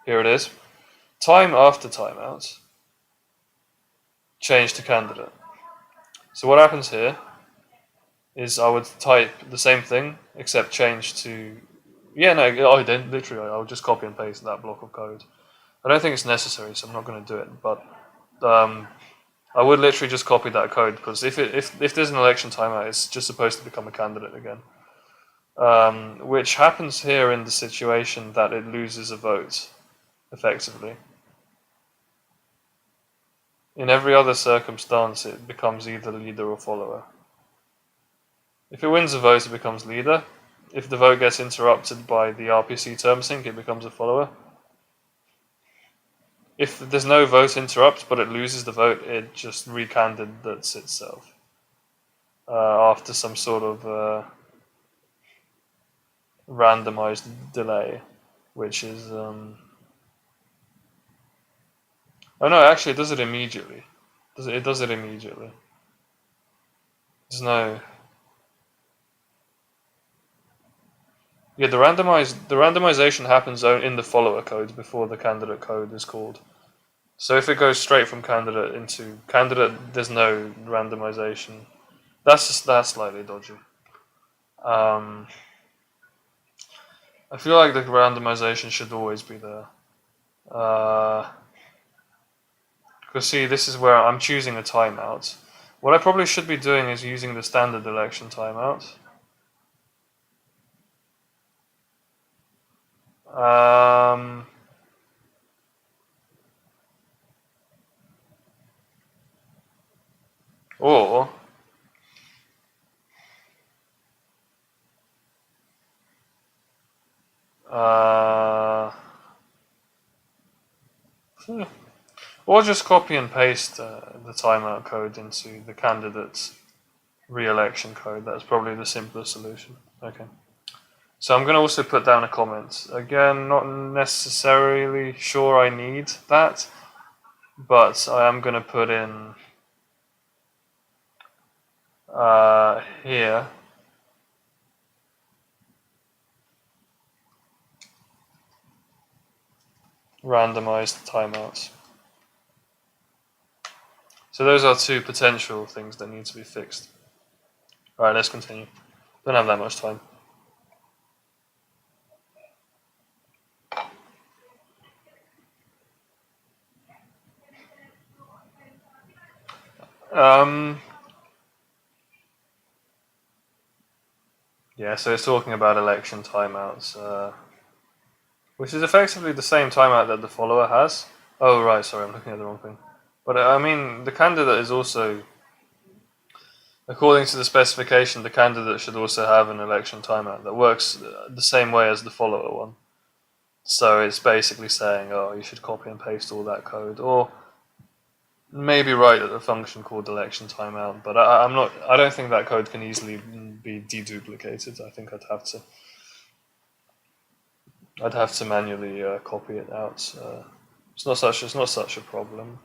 Speaker 1: Here it is. Time after timeout. Change to candidate. So what happens here is I would type the same thing, except change to... Yeah, no, I didn't. Literally, I'll just copy and paste that block of code. I don't think it's necessary, so I'm not going to do it. But I would literally just copy that code, because if there's an election timeout, it's just supposed to become a candidate again. Which happens here in the situation that it loses a vote, effectively. In every other circumstance, it becomes either leader or follower. If it wins a vote, it becomes leader. If the vote gets interrupted by the RPC term sync, it becomes a follower. If there's no vote interrupt, but it loses the vote, it just recandidates itself after some sort of randomized delay, which is... Oh no, actually it does it immediately. It does it immediately. There's no... Yeah, the randomization happens in the follower code before the candidate code is called. So if it goes straight from candidate into candidate, there's no randomization. That's slightly dodgy. I feel like the randomization should always be there. Because see, this is where I'm choosing a timeout. What I probably should be doing is using the standard election timeout. Or Or just copy and paste the timeout code into the candidate's re-election code. That's probably the simplest solution. Okay. So I'm going to also put down a comment. Again, not necessarily sure I need that, but I am going to put in here randomized timeouts. So those are two potential things that need to be fixed. Alright, let's continue. Don't have that much time. Yeah, so it's talking about election timeouts, which is effectively the same timeout that the follower has. Oh, right, sorry, I'm looking at the wrong thing. But I mean, the candidate is also, according to the specification, the candidate should also have an election timeout that works the same way as the follower one. So it's basically saying, oh, you should copy and paste all that code, or maybe write a function called election timeout. But I don't think that code can easily be deduplicated. I think I'd have to manually copy it out. It's not such a problem.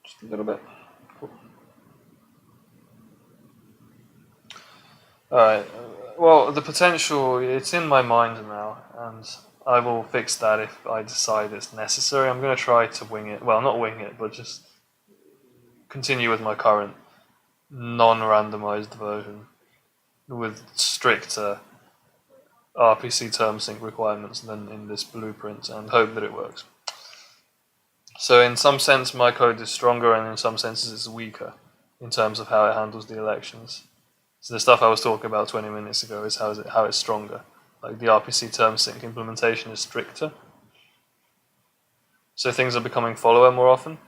Speaker 1: Just a little bit. Cool. All right. Well, the potential, it's in my mind now, and I will fix that if I decide it's necessary. I'm going to try to wing it. Well, not wing it, but just continue with my current non-randomized version with stricter RPC Term Sync requirements than in this blueprint, and hope that it works. So in some sense my code is stronger, and in some senses it's weaker in terms of how it handles the elections. So the stuff I was talking about 20 minutes ago is how it's stronger. Like the RPC Term Sync implementation is stricter, so things are becoming follower more often.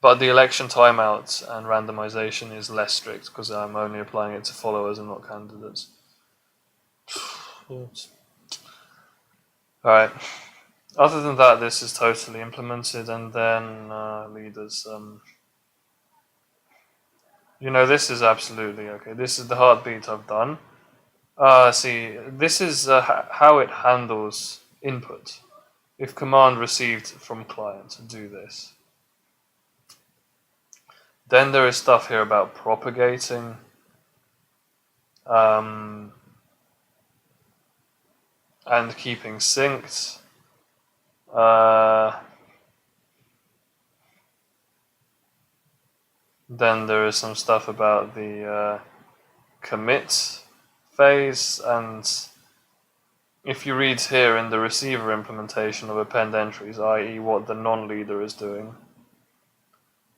Speaker 1: But the election timeout and randomization is less strict because I'm only applying it to followers and not candidates. Alright. Other than that, this is totally implemented, and then leaders. You know, this is absolutely okay. This is the heartbeat I've done. See, this is how it handles input. If command received from client, do this. Then there is stuff here about propagating. And keeping synced. Then there is some stuff about the commit phase, and if you read here in the receiver implementation of append entries, i.e. what the non-leader is doing,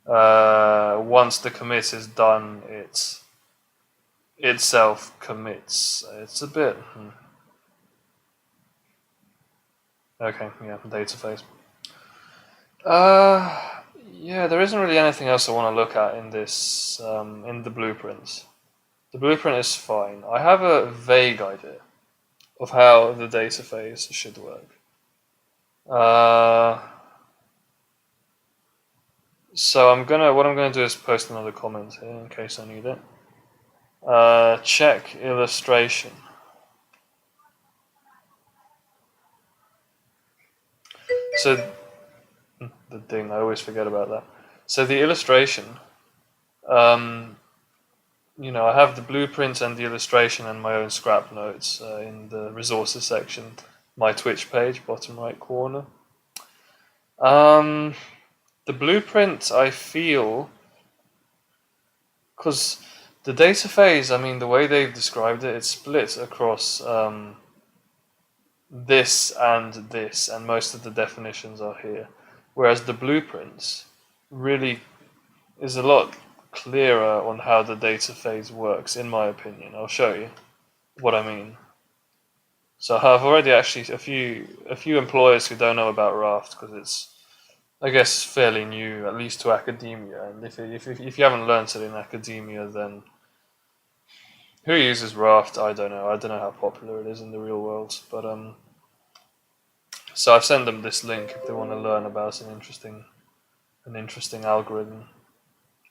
Speaker 1: once the commit is done, it itself commits. It's a bit... Okay, yeah, data phase. Yeah, there isn't really anything else I want to look at in this, in the blueprints. The blueprint is fine. I have a vague idea of how the data phase should work. So what I'm gonna do is post another comment here in case I need it. Check illustration. So the thing, I always forget about that. So the illustration, you know, I have the blueprint and the illustration and my own scrap notes in the resources section, my Twitch page, bottom right corner. The blueprint, I feel, because the data phase, I mean, the way they've described it, it's split across this, and most of the definitions are here. Whereas the blueprints really is a lot clearer on how the data phase works, in my opinion. I'll show you what I mean. So I've already actually a few employers who don't know about Raft, because it's, I guess, fairly new, at least to academia. And if you haven't learned it in academia, then Who uses Raft? I don't know. I don't know how popular it is in the real world, but so I've sent them this link if they want to learn about an interesting algorithm.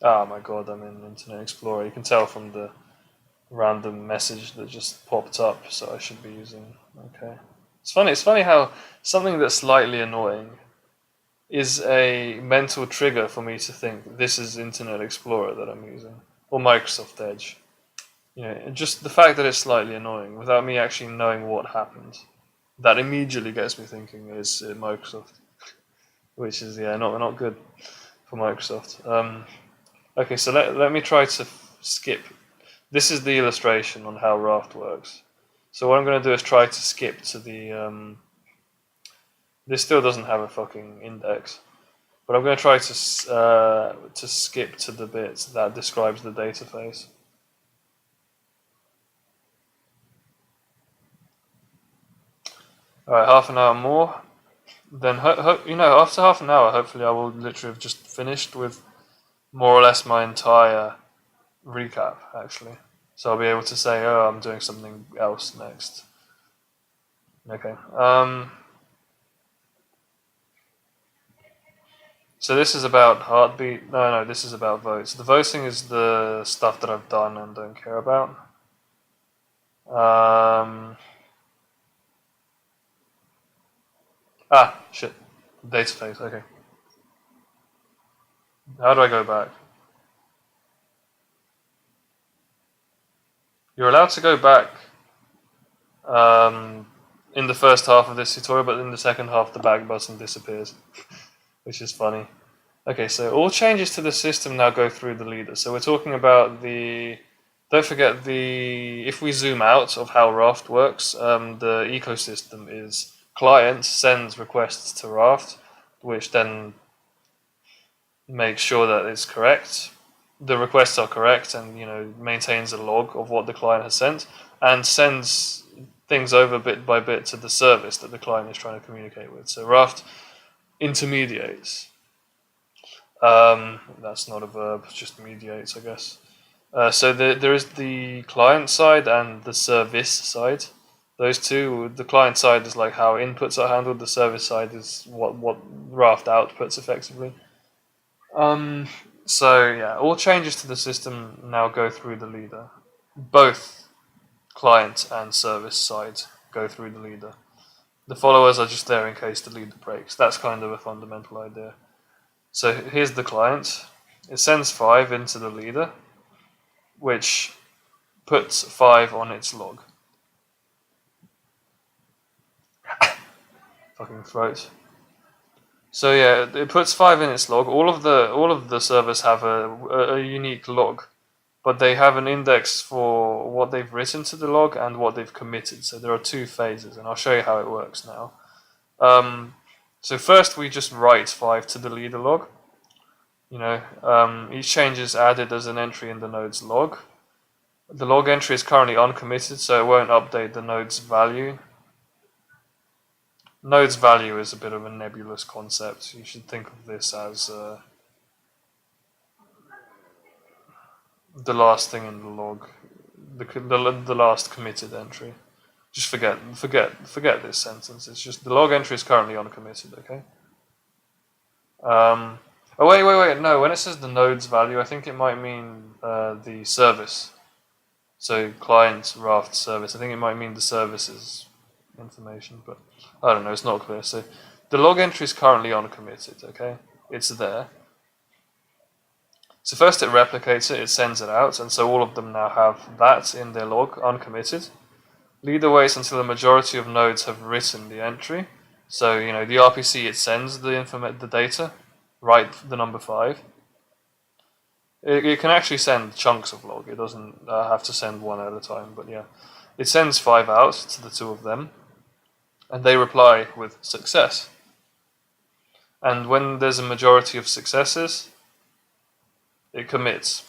Speaker 1: Oh my god, I'm in Internet Explorer. You can tell from the random message that just popped up, so I should be using. Okay, it's funny. It's funny how something that's slightly annoying is a mental trigger for me to think this is Internet Explorer that I'm using or Microsoft Edge. You know, just the fact that it's slightly annoying without me actually knowing what happened, that immediately gets me thinking is Microsoft, which is not good for Microsoft. Okay, so let me try to skip. This is the illustration on how Raft works. So what I'm going to do is try to skip to the. This still doesn't have a fucking index, but I'm going to try to skip to the bit that describes the data phase. All right, half an hour more. Then after half an hour, hopefully I will literally have just finished with more or less my entire recap, actually. So I'll be able to say, oh, I'm doing something else next. Okay. So this is about heartbeat. No, this is about votes. The voting is the stuff that I've done and don't care about. Shit. Data phase, okay. How do I go back? You're allowed to go back in the first half of this tutorial, but in the second half the back button disappears, which is funny. Okay, so all changes to the system now go through the leader. So we're talking about don't forget if we zoom out of how Raft works, the ecosystem is client sends requests to Raft, which then makes sure that it's correct. The requests are correct and maintains a log of what the client has sent and sends things over bit by bit to the service that the client is trying to communicate with. So Raft intermediates. That's not a verb, just mediates, I guess. So there is the client side and the service side. Those two, the client side is like how inputs are handled. The service side is what Raft outputs effectively. So yeah, all changes to the system now go through the leader. Both client and service side go through the leader. The followers are just there in case the leader breaks. That's kind of a fundamental idea. So here's the client. It sends 5 into the leader, which puts 5 on its log. Fucking throat. So yeah, it puts 5 in its log. All of the servers have a unique log, but they have an index for what they've written to the log and what they've committed. So there are 2 phases, and I'll show you how it works now. So first we just write 5 to the leader log. Each change is added as an entry in the node's log. The log entry is currently uncommitted, so it won't update the node's value. Node's value is a bit of a nebulous concept. You should think of this as the last thing in the log, the last committed entry. Just forget this sentence. It's just the log entry is currently uncommitted. Okay. Oh wait. No, when it says the node's value, I think it might mean the service. So client Raft service. I think it might mean the service's information, but I don't know. It's not clear. So the log entry is currently uncommitted. Okay, it's there. So first it replicates it, it sends it out, and so all of them now have that in their log, uncommitted. Leader waits until the majority of nodes have written the entry. So the RPC, it sends the data, write the number 5. It can actually send chunks of log. It doesn't have to send one at a time, but yeah, it sends 5 out to the 2 of them, and they reply with success. And when there's a majority of successes, it commits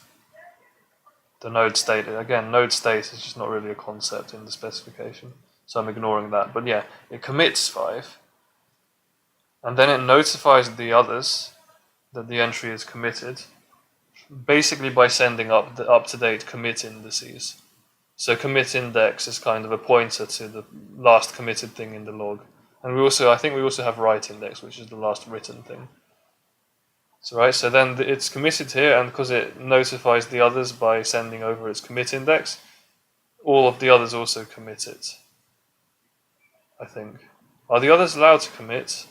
Speaker 1: the node state. Again, node state is just not really a concept in the specification, so I'm ignoring that. But yeah, it commits 5, and then it notifies the others that the entry is committed, basically by sending up the up-to-date commit indices. So commit index is kind of a pointer to the last committed thing in the log. And we also, I think we also have write index, which is the last written thing. So right, so then it's committed here, and because it notifies the others by sending over its commit index, all of the others also commit it, I think. Are the others allowed to commit?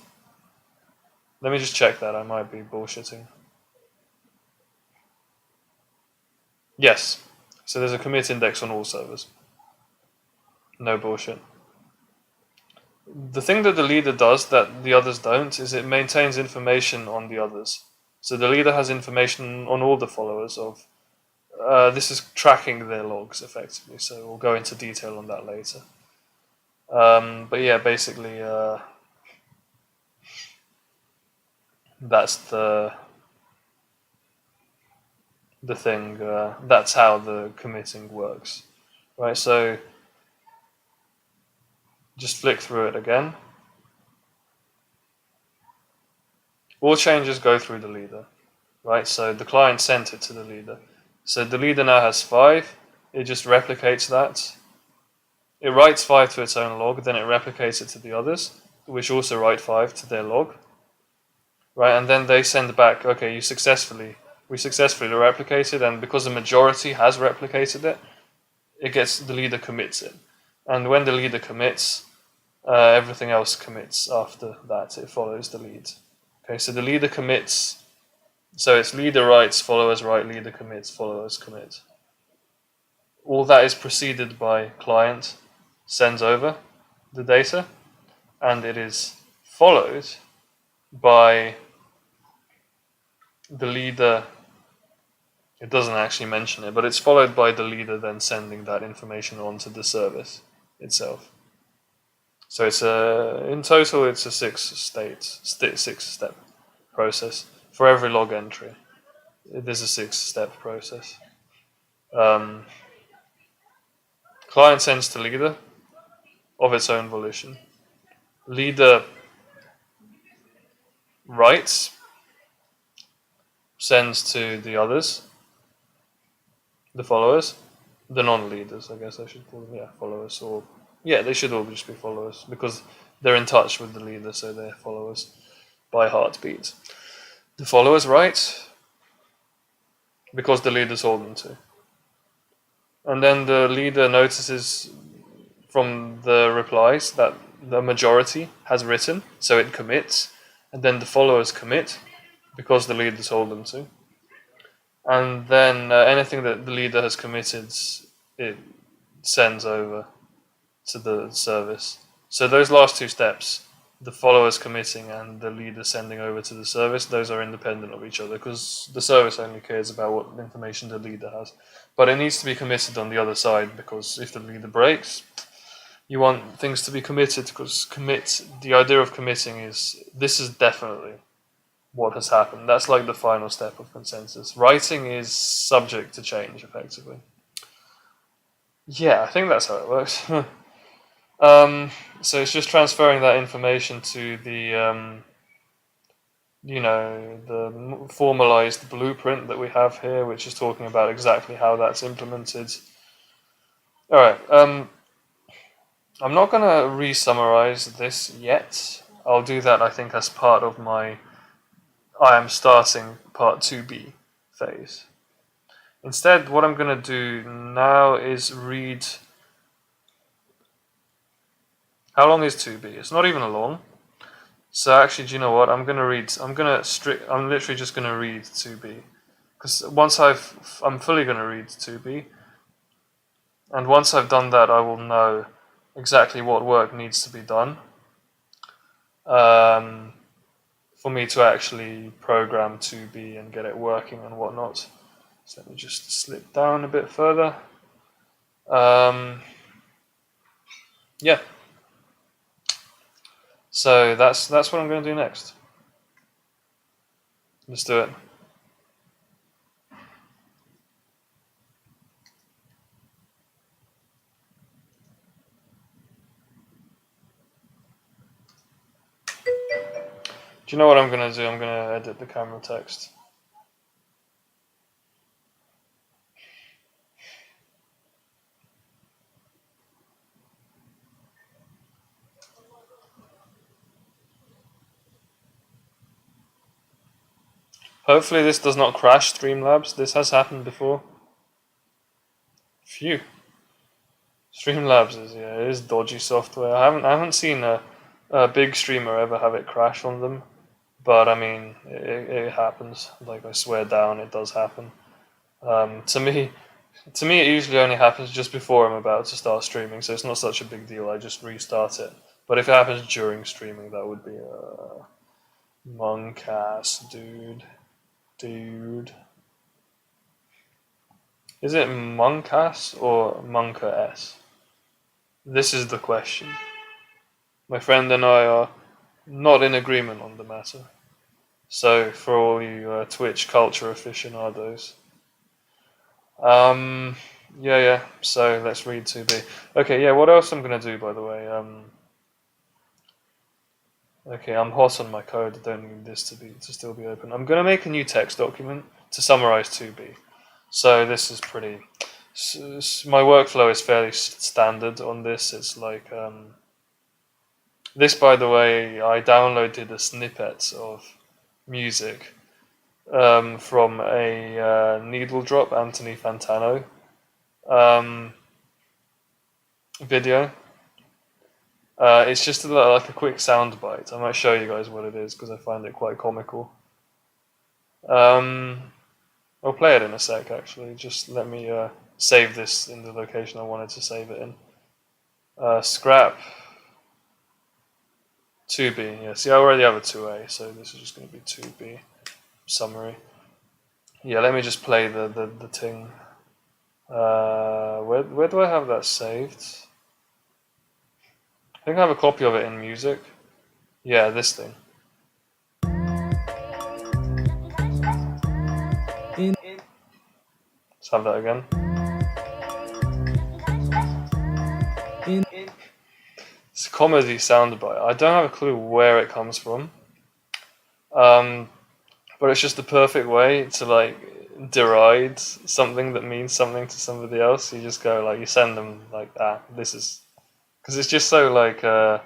Speaker 1: Let me just check that, I might be bullshitting. Yes, so there's a commit index on all servers. No bullshit. The thing that the leader does that the others don't is it maintains information on the others. So the leader has information on all the followers of, this is tracking their logs effectively, so we'll go into detail on that later. But yeah, basically that's the thing, that's how the committing works, right? So just flick through it again. All changes go through the leader, right? So the client sent it to the leader. So the leader now has 5, it just replicates that. It writes 5 to its own log, then it replicates it to the others, which also write 5 to their log. Right, and then they send back, okay, we successfully replicated, and because the majority has replicated it, the leader commits it. And when the leader commits, everything else commits after that, it follows the lead. Okay, so the leader commits, so it's leader writes, followers write, leader commits, followers commit. All that is preceded by client sends over the data, and it is followed by the leader. It doesn't actually mention it, but it's followed by the leader then sending that information on to the service itself. So it's in total it's a 6-step process for every log entry. There's a 6-step process. Client sends to leader of its own volition. Leader writes, sends to the others, the followers, the non-leaders, I guess I should call them, yeah, followers, or, yeah, they should all just be followers, because they're in touch with the leader, so they're followers by heartbeat. The followers write, because the leader told them to. And then the leader notices from the replies that the majority has written, so it commits, and then the followers commit, because the leader told them to. And then anything that the leader has committed, it sends over to the service. So those last 2 steps, the followers committing and the leader sending over to the service, those are independent of each other because the service only cares about what information the leader has. But it needs to be committed on the other side, because if the leader breaks, you want things to be committed, because the idea of committing is, this is definitely what has happened. That's like the final step of consensus. Writing is subject to change, effectively. Yeah, I think that's how it works. So it's just transferring that information to the, the formalized blueprint that we have here, which is talking about exactly how that's implemented. All right. I'm not going to re-summarize this yet. I'll do that, I think, as part of my I am starting part 2b phase. Instead, what I'm going to do now is read. How long is 2b? It's not even long. So actually, do you know what? I'm literally just going to read 2b, because I'm fully going to read 2b, and once I've done that, I will know exactly what work needs to be done for me to actually program 2b and get it working and whatnot. So let me just slip down a bit further. Yeah. So that's what I'm going to do next. Let's do it. Do you know what I'm going to do? I'm going to edit the camera text. Hopefully this does not crash Streamlabs. This has happened before. Phew. Streamlabs is it is dodgy software. I haven't seen a big streamer ever have it crash on them, but I mean it happens. Like I swear down, it does happen. To me, it usually only happens just before I'm about to start streaming, so it's not such a big deal. I just restart it. But if it happens during streaming, that would be monk ass, dude. Is it monkass or monka-s? This is the question. My friend and I are not in agreement on the matter. So, for all you Twitch culture aficionados. Yeah, so let's read 2B. Okay, yeah, what else I'm going to do, by the way? Okay, I'm hot on my code. I don't need this to still be open. I'm going to make a new text document to summarize 2B. So this is pretty... My workflow is fairly standard on this. It's like... this, by the way, I downloaded a snippet of music from a Needle Drop Anthony Fantano video. It's just like a quick soundbite. I might show you guys what it is because I find it quite comical. I'll play it in a sec actually. Just let me save this in the location I wanted to save it in. Scrap 2B. Yeah, see I already have a 2A, so this is just going to be 2B summary. Yeah, let me just play the thing. Where do I have that saved? I think I have a copy of it in music. Yeah, this thing. Let's have that again. It's a comedy soundbite. I don't have a clue where it comes from. But it's just the perfect way to like deride something that means something to somebody else. You just go like, you send them like, this is... Because it's just so like, I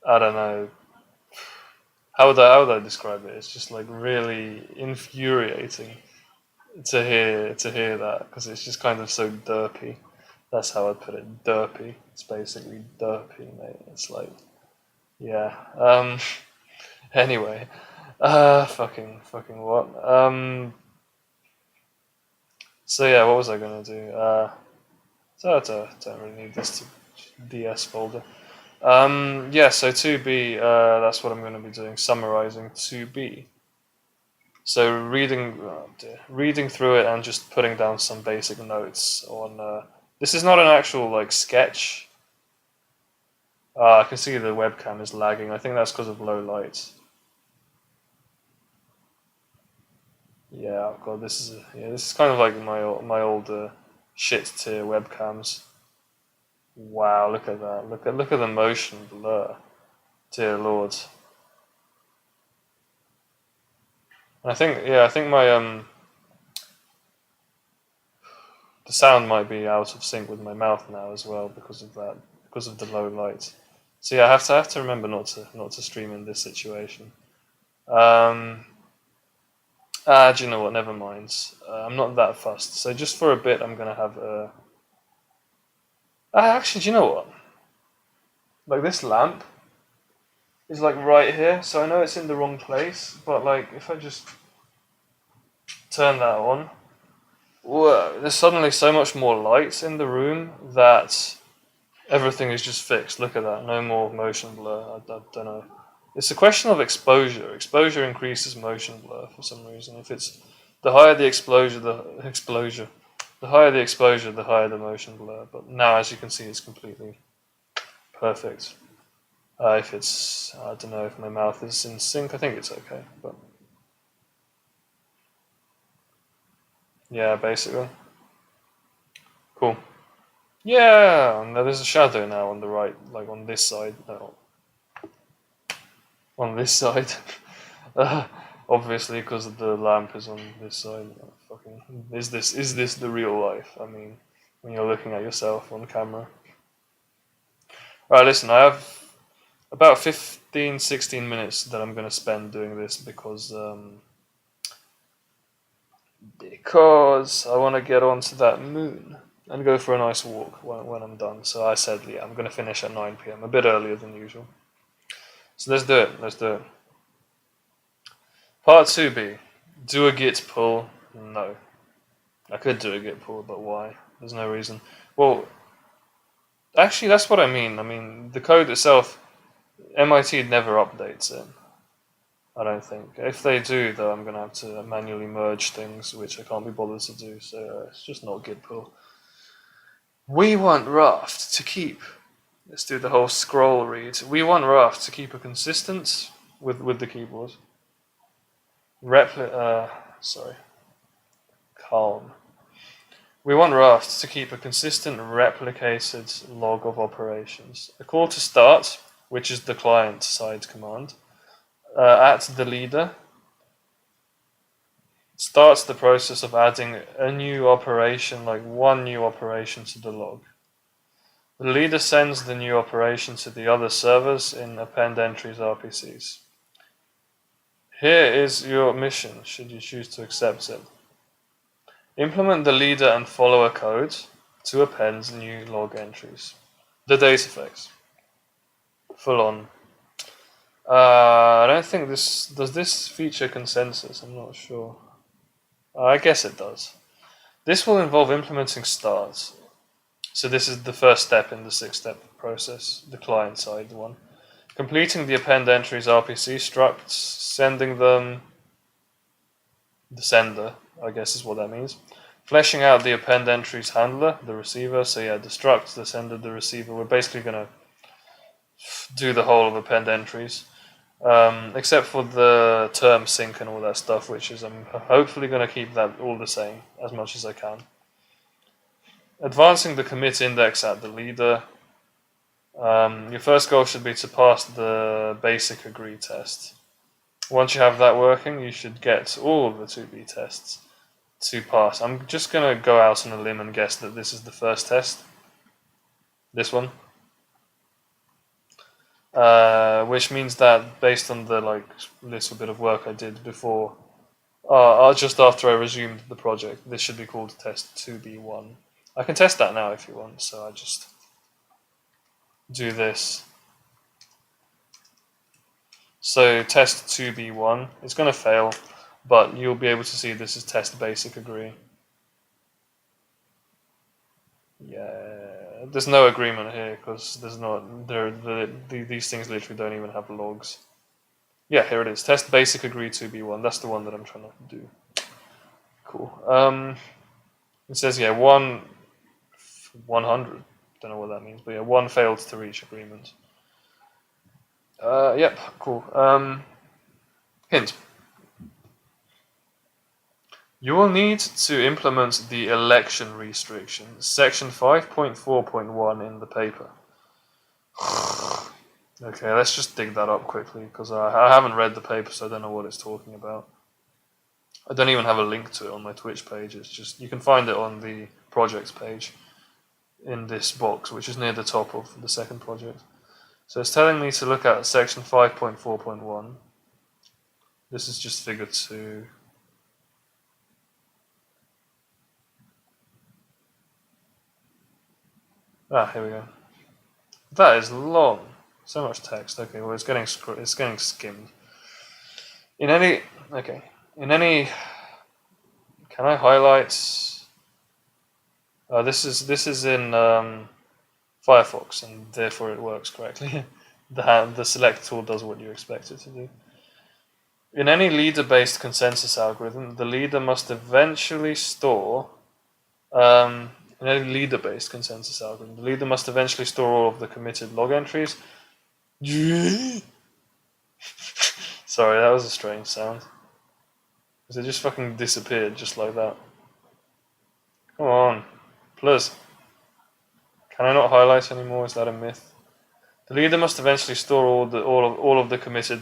Speaker 1: don't know, how would I describe it? It's just like really infuriating to hear that, because it's just kind of so derpy. That's how I'd put it, derpy. It's basically derpy, mate. It's like, yeah. Anyway, fucking what? So yeah, what was I gonna do? So I don't really need this to DS folder. Yeah, so 2B, that's what I'm going to be doing, summarizing 2B. So reading through it and just putting down some basic notes on... this is not an actual like sketch. I can see the webcam is lagging. I think that's because of low light. Yeah, oh god, this is kind of like my old shit tier webcams. Wow, look at that. Look at the motion blur. Dear Lord. And I think my the sound might be out of sync with my mouth now as well because of that, because of the low light. So yeah, I have to remember not to stream in this situation. Do you know what? Never mind. I'm not that fussed. So just for a bit, I'm gonna have actually, do you know what? Like this lamp is like right here, so I know it's in the wrong place. But like, if I just turn that on, whoa! There's suddenly so much more light in the room that everything is just fixed. Look at that. No more motion blur. I don't know. It's a question of exposure. Exposure increases motion blur for some reason. If it's the higher the exposure, the higher the exposure, the higher the motion blur. But now, as you can see, it's completely perfect. If it's, I don't know if my mouth is in sync. I think it's okay. But yeah, basically, cool. Yeah, and there's a shadow now on the right, like on this side. No, on this side. Obviously, because the lamp is on this side. Fucking, is this the real life? I mean, when you're looking at yourself on camera. Alright, listen, I have about 15-16 minutes that I'm going to spend doing this because because I want to get onto that moon and go for a nice walk when I'm done. So I said, yeah, I'm going to finish at 9 PM, a bit earlier than usual. So let's do it. Part 2B. Do a git pull? No. I could do a git pull, but why? There's no reason. Well, actually, that's what I mean. I mean, the code itself, MIT never updates it. I don't think. If they do, though, I'm going to have to manually merge things, which I can't be bothered to do, so it's just not git pull. We want Raft to keep, let's do the whole scroll read. We want Raft to keep a consistent, with the keyboard, calm. We want Raft to keep a consistent replicated log of operations. A call to start, which is the client-side command, at the leader starts the process of adding a new operation, like one new operation to the log. The leader sends the new operation to the other servers in append entries RPCs. Here is your mission, should you choose to accept it. Implement the leader and follower code to append new log entries. The data effects. Full on. I don't think does this feature consensus? I'm not sure. I guess it does. This will involve implementing start. So this is the first step in the 6-step process, the client side one. Completing the append entries RPC structs, sending them, the sender, I guess is what that means. Fleshing out the append entries handler, the receiver. So yeah, the struct, the sender, the receiver. We're basically going to do the whole of append entries. Except for the term sync and all that stuff, which is I'm hopefully going to keep that all the same as much as I can. Advancing the commit index at the leader. Your first goal should be to pass the basic agree test. Once you have that working, you should get all of the 2B tests to pass. I'm just going to go out on a limb and guess that this is the first test. This one. Which means that based on the little bit of work I did before, just after I resumed the project, this should be called test 2B1. I can test that now if you want, so I just do this. So test 2B1, it's going to fail, but you'll be able to see this is test basic agree. Yeah, there's no agreement here because there's not these things literally don't even have logs. Yeah, here it is. Test basic agree 2B1. That's the one that I'm trying to do. Cool. It says 100. Don't know what that means, but yeah, 1 failed to reach agreement. Yep, cool. Hint. You will need to implement the election restriction, section 5.4.1 in the paper. Okay, let's just dig that up quickly, because I haven't read the paper, so I don't know what it's talking about. I don't even have a link to it on my Twitch page. It's just, you can find it on the projects page in this box, which is near the top of the second project. So it's telling me to look at section 5.4.1. This is just figure 2. Here we go. That is long. So much text. Okay, well it's getting skimmed. In any, can I highlight? This is in Firefox, and therefore it works correctly. The select tool does what you expect it to do. In any leader-based consensus algorithm, the leader must eventually store. In any leader-based consensus algorithm, the leader must eventually store all of the committed log entries. Sorry, that was a strange sound. Because it just fucking disappeared just like that. Come on, please. Can I not highlight anymore? Is that a myth? The leader must eventually store all of the committed.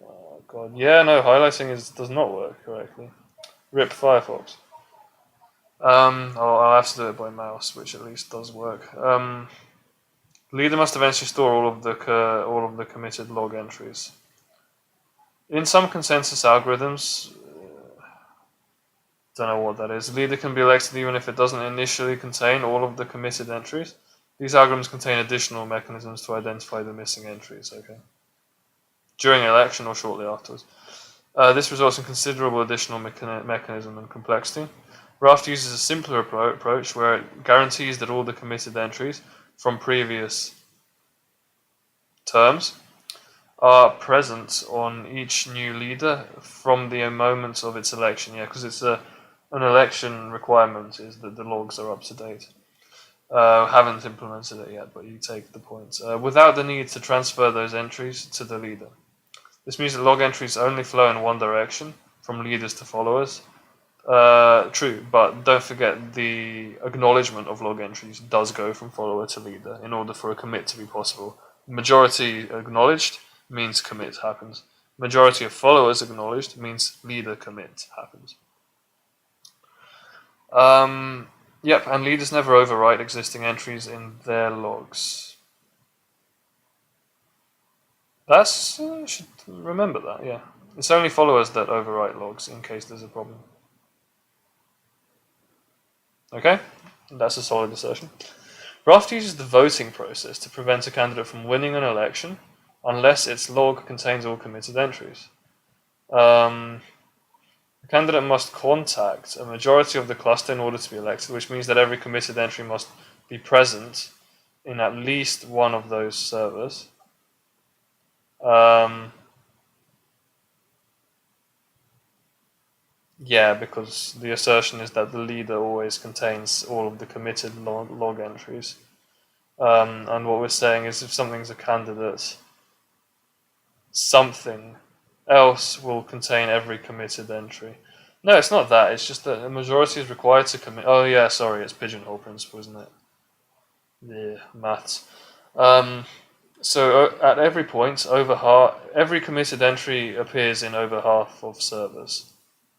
Speaker 1: Oh god, yeah, no, highlighting does not work correctly. RIP Firefox. I'll have to do it by mouse, which at least does work. Leader must eventually store all of the committed log entries. In some consensus algorithms, Don't know what that is. Leader can be elected even if it doesn't initially contain all of the committed entries. These algorithms contain additional mechanisms to identify the missing entries. Okay. During election or shortly afterwards. This results in considerable additional mechanism and complexity. Raft uses a simpler approach where it guarantees that all the committed entries from previous terms are present on each new leader from the moment of its election. Yeah, because it's an election requirement is that the logs are up to date. Haven't implemented it yet, but you take the point. Without the need to transfer those entries to the leader. This means that log entries only flow in one direction, from leaders to followers. True, but don't forget the acknowledgement of log entries does go from follower to leader in order for a commit to be possible. Majority acknowledged means commit happens. Majority of followers acknowledged means leader commit happens. Yep, and leaders never overwrite existing entries in their logs. That's should remember that, yeah. It's only followers that overwrite logs in case there's a problem. Okay, that's a solid assertion. Raft uses the voting process to prevent a candidate from winning an election unless its log contains all committed entries. The candidate must contact a majority of the cluster in order to be elected, which means that every committed entry must be present in at least one of those servers. Yeah, because the assertion is that the leader always contains all of the committed log entries. And what we're saying is if something's a candidate, something else will contain every committed entry. No, it's not that. It's just that a majority is required to commit. Oh yeah, sorry, it's pigeonhole principle, isn't it? Yeah, maths. So at every point, every committed entry appears in over half of servers,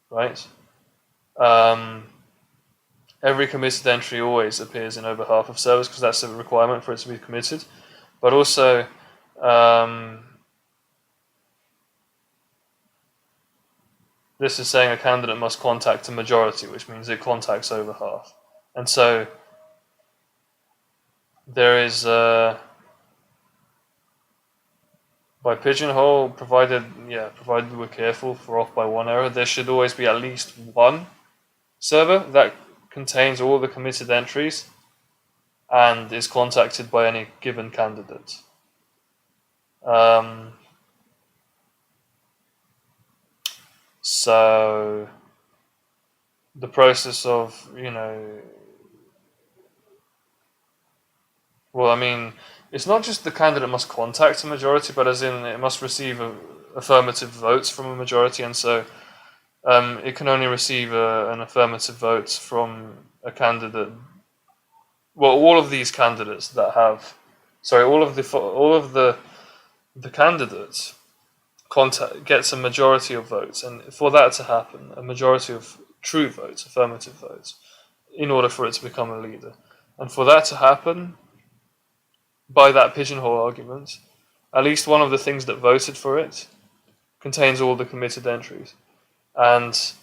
Speaker 1: right? Every committed entry always appears in over half of servers because that's a requirement for it to be committed. But also, this is saying a candidate must contact a majority, which means it contacts over half. And so there is, by pigeonhole, provided we're careful for off by one error, there should always be at least one server that contains all the committed entries and is contacted by any given candidate. So the process of, well, I mean, it's not just the candidate must contact a majority, but as in it must receive affirmative votes from a majority, and so it can only receive an affirmative vote from a candidate. Well, all of these candidates that have, all of the candidates gets a majority of votes, and for that to happen, a majority of true votes, affirmative votes, in order for it to become a leader, and for that to happen, by that pigeonhole argument, at least one of the things that voted for it contains all the committed entries, and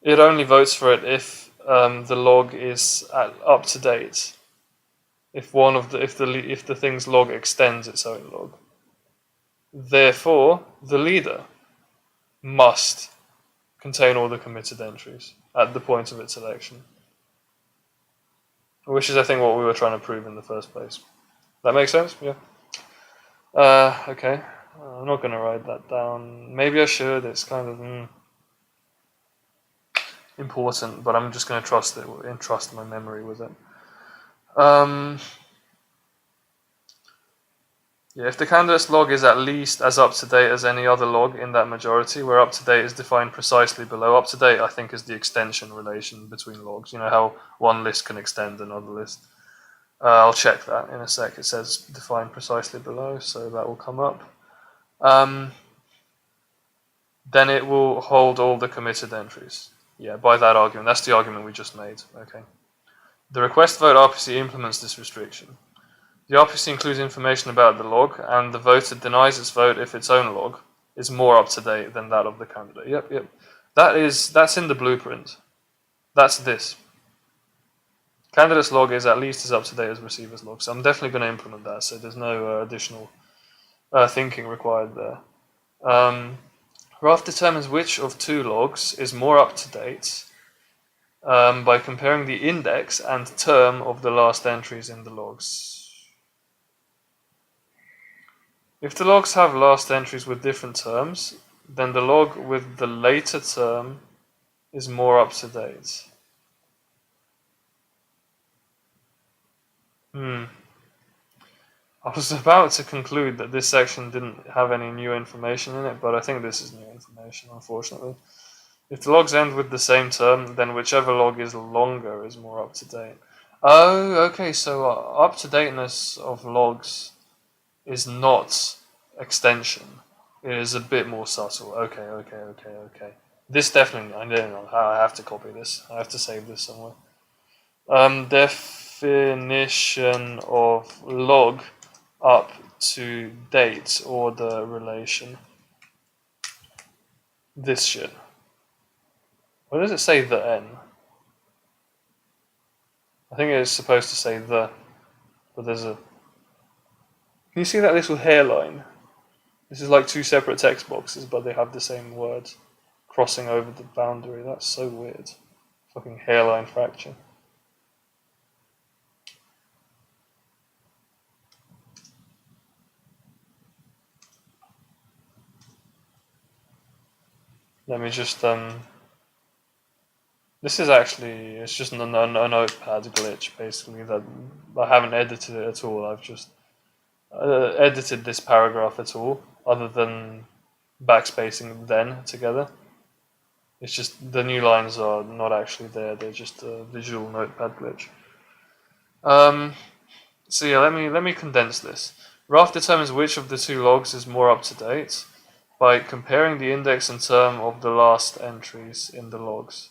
Speaker 1: it only votes for it if the log is up to date. If the thing's log extends its own log, therefore the leader must contain all the committed entries at the point of its election, which is, I think, what we were trying to prove in the first place. That makes sense? Yeah. Okay. I'm not going to write that down. Maybe I should. It's kind of important, but I'm just going to trust my memory with it. Yeah, if the candidate's log is at least as up to date as any other log in that majority, where up to date is defined precisely below. Up to date, I think, is the extension relation between logs. You know how one list can extend another list. I'll check that in a sec. It says defined precisely below, so that will come up. Then it will hold all the committed entries. Yeah, by that argument. That's the argument we just made. Okay. The request vote RPC implements this restriction. The RPC includes information about the log, and the voter denies its vote if its own log is more up to date than that of the candidate. Yep. That's in the blueprint. That's this. Candidate's log is at least as up to date as receiver's log, so I'm definitely going to implement that. So there's no additional thinking required there. Raft determines which of two logs is more up to date by comparing the index and term of the last entries in the logs. If the logs have last entries with different terms, then the log with the later term is more up to date. I was about to conclude that this section didn't have any new information in it, but I think this is new information, unfortunately. If the logs end with the same term, then whichever log is longer is more up to date. Oh, okay, so up to dateness of logs is not extension. It is a bit more subtle. Okay. This definitely, I don't know how I have to copy this. I have to save this somewhere. Definition of log up to date order relation. This shit. Why does it say the N? I think it's supposed to say the, but there's a... Can you see that little hairline? This is like two separate text boxes, but they have the same words crossing over the boundary. That's so weird. Fucking hairline fracture. Let me just this is actually, it's just a notepad glitch basically that I haven't edited it at all. I've just edited this paragraph at all, other than backspacing then together. It's just the new lines are not actually there; they're just a visual notepad glitch. So yeah, let me condense this. Raft determines which of the two logs is more up to date by comparing the index and term of the last entries in the logs.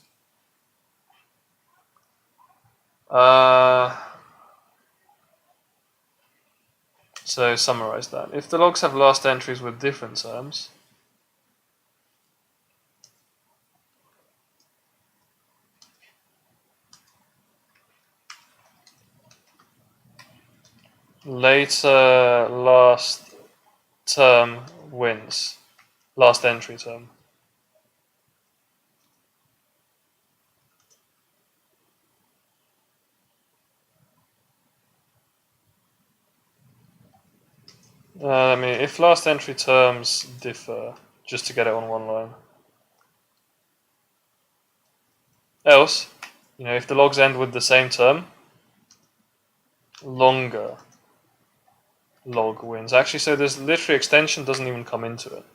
Speaker 1: So summarize that. If the logs have last entries with different terms, later last term wins. Last entry term. I mean, if last entry terms differ, just to get it on one line. Else, if the logs end with the same term, longer log wins. Actually, so there's literally extension doesn't even come into it,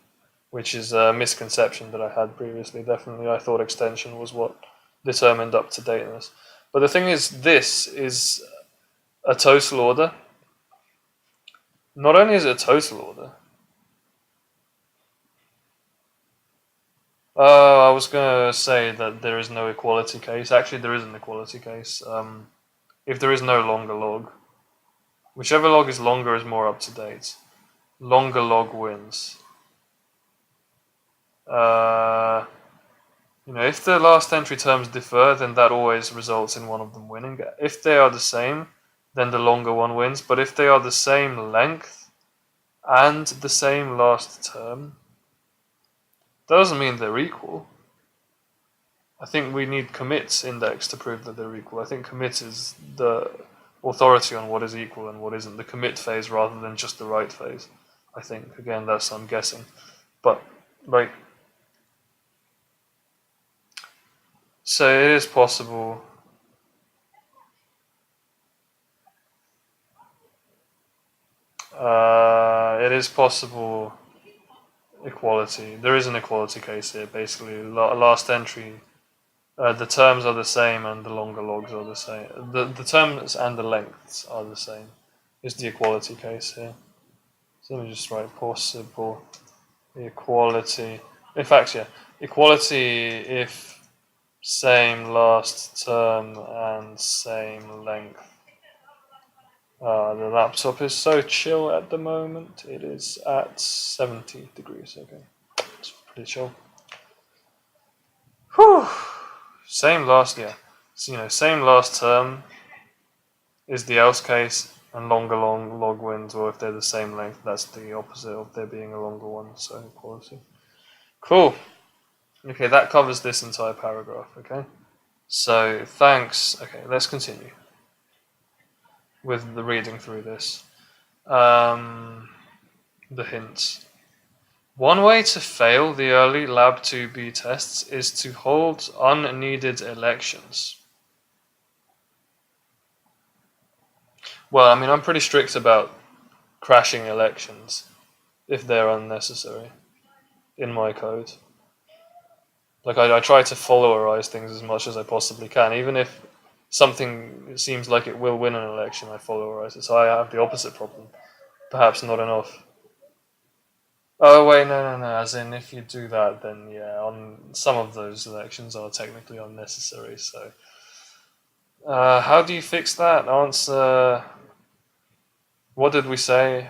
Speaker 1: which is a misconception that I had previously. Definitely, I thought extension was what determined up to dateness. But the thing is, this is a total order. Not only is it a total order. I was going to say that there is no equality case. Actually, there is an equality case. If there is no longer log, whichever log is longer is more up to date. Longer log wins. If the last entry terms differ, then that always results in one of them winning. If they are the same, then the longer one wins. But if they are the same length and the same last term, that doesn't mean they're equal. I think we need commits index to prove that they're equal. I think commit is the authority on what is equal and what isn't. The commit phase rather than just the write phase. I think, again, that's I'm guessing. But, so it is possible. It is possible equality. There is an equality case here, basically. Last entry, the terms are the same and the longer logs are the same. The terms and the lengths are the same, is the equality case here. So let me just write possible equality. In fact, yeah, equality if same last term and same length. The laptop is so chill at the moment. It is at 70 degrees. Okay, it's pretty chill. Whew. Same last, yeah. So, same last term is the else case, and longer long log wins, or if they're the same length, that's the opposite of there being a longer one, so equality. Cool. Okay, that covers this entire paragraph, okay? So, thanks. Okay, let's continue with the reading through this. The hints. One way to fail the early Lab 2B tests is to hold unneeded elections. Well, I mean, I'm pretty strict about crashing elections if they're unnecessary in my code. Like, I try to followerize things as much as I possibly can. Even if something seems like it will win an election, I followerize it. So I have the opposite problem. Perhaps not enough. Oh, wait, no. As in, if you do that, then yeah, on some of those elections are technically unnecessary. So, how do you fix that? Answer. What did we say?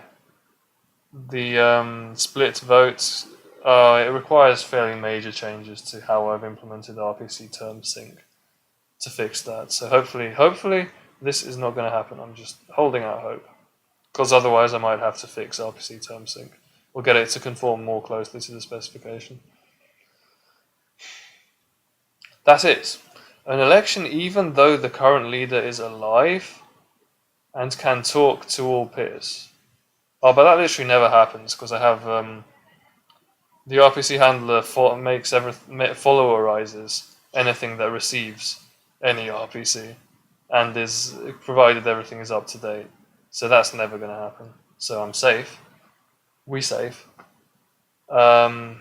Speaker 1: The split votes. It requires fairly major changes to how I've implemented RPC Term Sync to fix that. So hopefully this is not going to happen. I'm just holding out hope, because otherwise I might have to fix RPC Term Sync or get it to conform more closely to the specification. That's it. An election, even though the current leader is alive and can talk to all peers. Oh, but that literally never happens, because I have the RPC handler followerizes anything that receives any RPC, and is provided everything is up to date. So that's never going to happen. So I'm safe. We safe. Yeah,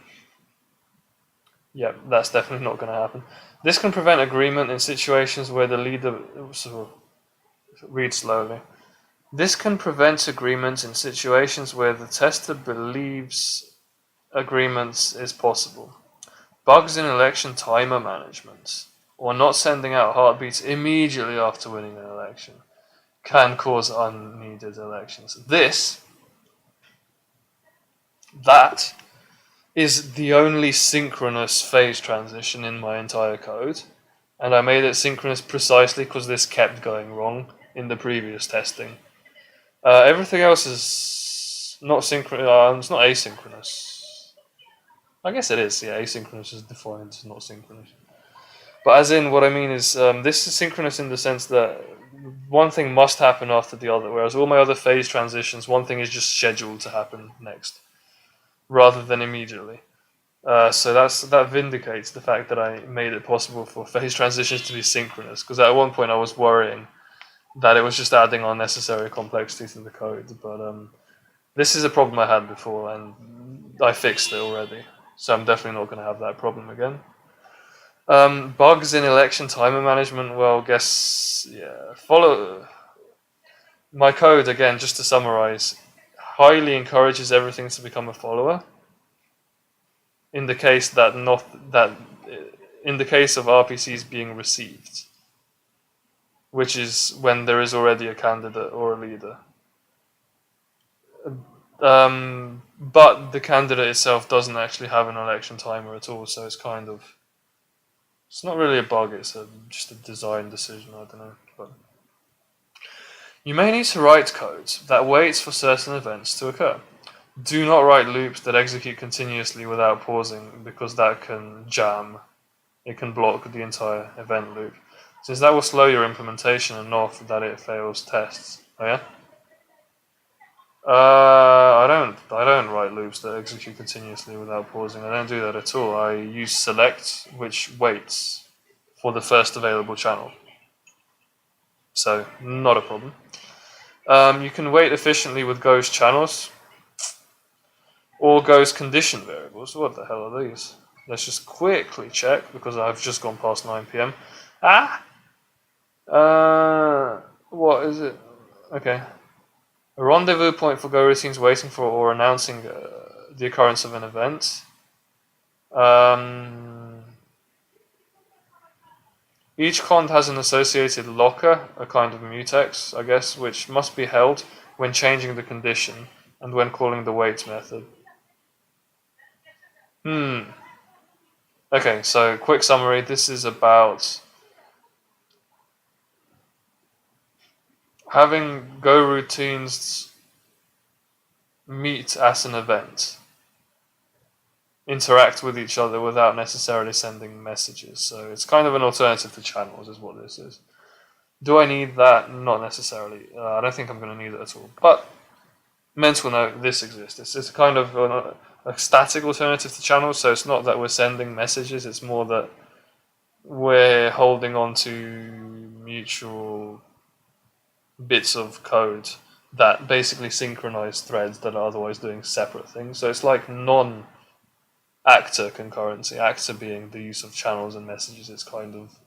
Speaker 1: that's definitely not going to happen. This can prevent agreement in situations where the leader. Read slowly. This can prevent agreement in situations where the tester believes agreements is possible. Bugs in election timer management, or not sending out heartbeats immediately after winning an election, can cause unneeded elections. That is the only synchronous phase transition in my entire code, and I made it synchronous precisely because this kept going wrong in the previous testing. Everything else is not synchronous. It's not asynchronous. I guess it is. Yeah, asynchronous is defined as not synchronous. But as in, what I mean is, this is synchronous in the sense that one thing must happen after the other, whereas all my other phase transitions, one thing is just scheduled to happen next, rather than immediately. So that vindicates the fact that I made it possible for phase transitions to be synchronous, because at one point I was worrying that it was just adding unnecessary complexity to the code, but this is a problem I had before, and I fixed it already, so I'm definitely not going to have that problem again. Bugs in election timer management, well, follow my code again, just to summarize, highly encourages everything to become a follower. In the case in the case of RPCs being received, which is when there is already a candidate or a leader. But the candidate itself doesn't actually have an election timer at all, so it's not really a bug, it's just a design decision, I don't know. But you may need to write code that waits for certain events to occur. Do not write loops that execute continuously without pausing, because that can jam. It can block the entire event loop, since that will slow your implementation enough that it fails tests. Oh yeah? I don't write loops that execute continuously without pausing. I don't do that at all. I use select, which waits for the first available channel. So, not a problem. You can wait efficiently with Go's channels, or Go's condition variables. What the hell are these? Let's just quickly check, because I've just gone past 9 PM. What is it? Okay. A rendezvous point for Go routines waiting for or announcing the occurrence of an event. Each cond has an associated locker, a kind of mutex, I guess, which must be held when changing the condition and when calling the wait method. Okay, so quick summary. This is about having Go routines meet at an event, interact with each other without necessarily sending messages. So it's kind of an alternative to channels, is what this is. Do I need that? Not necessarily. I don't think I'm going to need it at all. But mental note, this exists. It's kind of a static alternative to channels, so it's not that we're sending messages, it's more that we're holding on to mutual bits of code that basically synchronize threads that are otherwise doing separate things. So it's like non-actor concurrency, actor being the use of channels and messages. It's kind of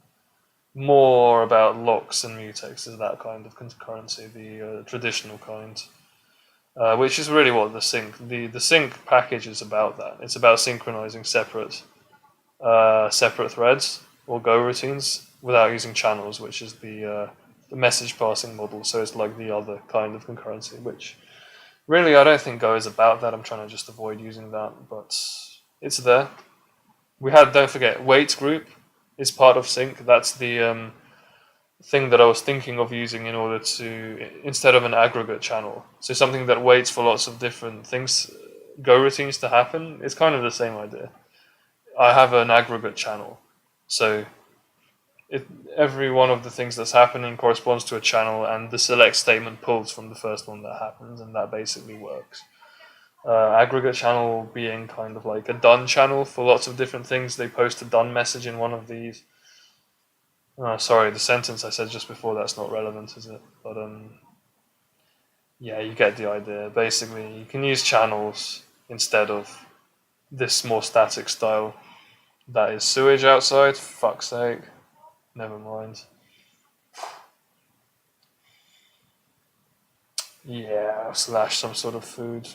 Speaker 1: more about locks and mutex, is that kind of concurrency, the traditional kind. Which is really what the sync package is about. That it's about synchronizing separate threads or Go routines without using channels, which is the message passing model. So it's like the other kind of concurrency, which really I don't think Go is about that. I'm trying to just avoid using that, but it's there. We had, don't forget, wait group is part of sync. That's the thing that I was thinking of using in order to, instead of an aggregate channel. So something that waits for lots of different things, Go routines to happen. It's kind of the same idea. I have an aggregate channel. So every one of the things that's happening corresponds to a channel, and the select statement pulls from the first one that happens, and that basically works. Aggregate channel being kind of like a done channel for lots of different things. They post a done message in one of these. Sorry, the sentence I said just before, that's not relevant, is it? But yeah, you get the idea. Basically, you can use channels instead of this more static style. That is sewage outside, fuck's sake. Never mind. Yeah, slash some sort of food.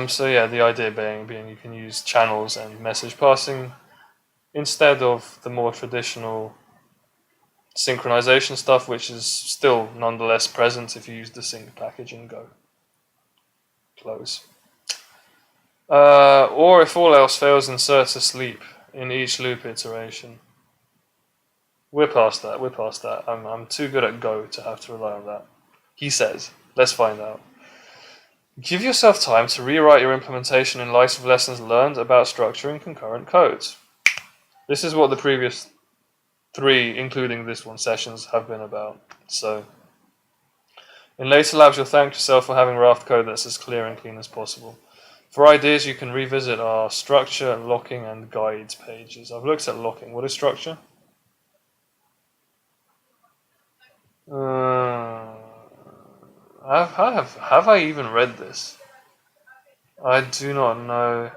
Speaker 1: So yeah, the idea being you can use channels and message passing instead of the more traditional synchronization stuff, which is still nonetheless present if you use the sync package in Go. Close. Or if all else fails, insert a sleep in each loop iteration. We're past that. I'm too good at Go to have to rely on that. He says. Let's find out. Give yourself time to rewrite your implementation in light of lessons learned about structuring concurrent codes. This is what the previous 3, including this one, sessions have been about. So, in later labs, you'll thank yourself for having Raft code that's as clear and clean as possible. For ideas, you can revisit our structure, locking, and guides pages. I've looked at locking. What is structure? Have I even read this? I do not know.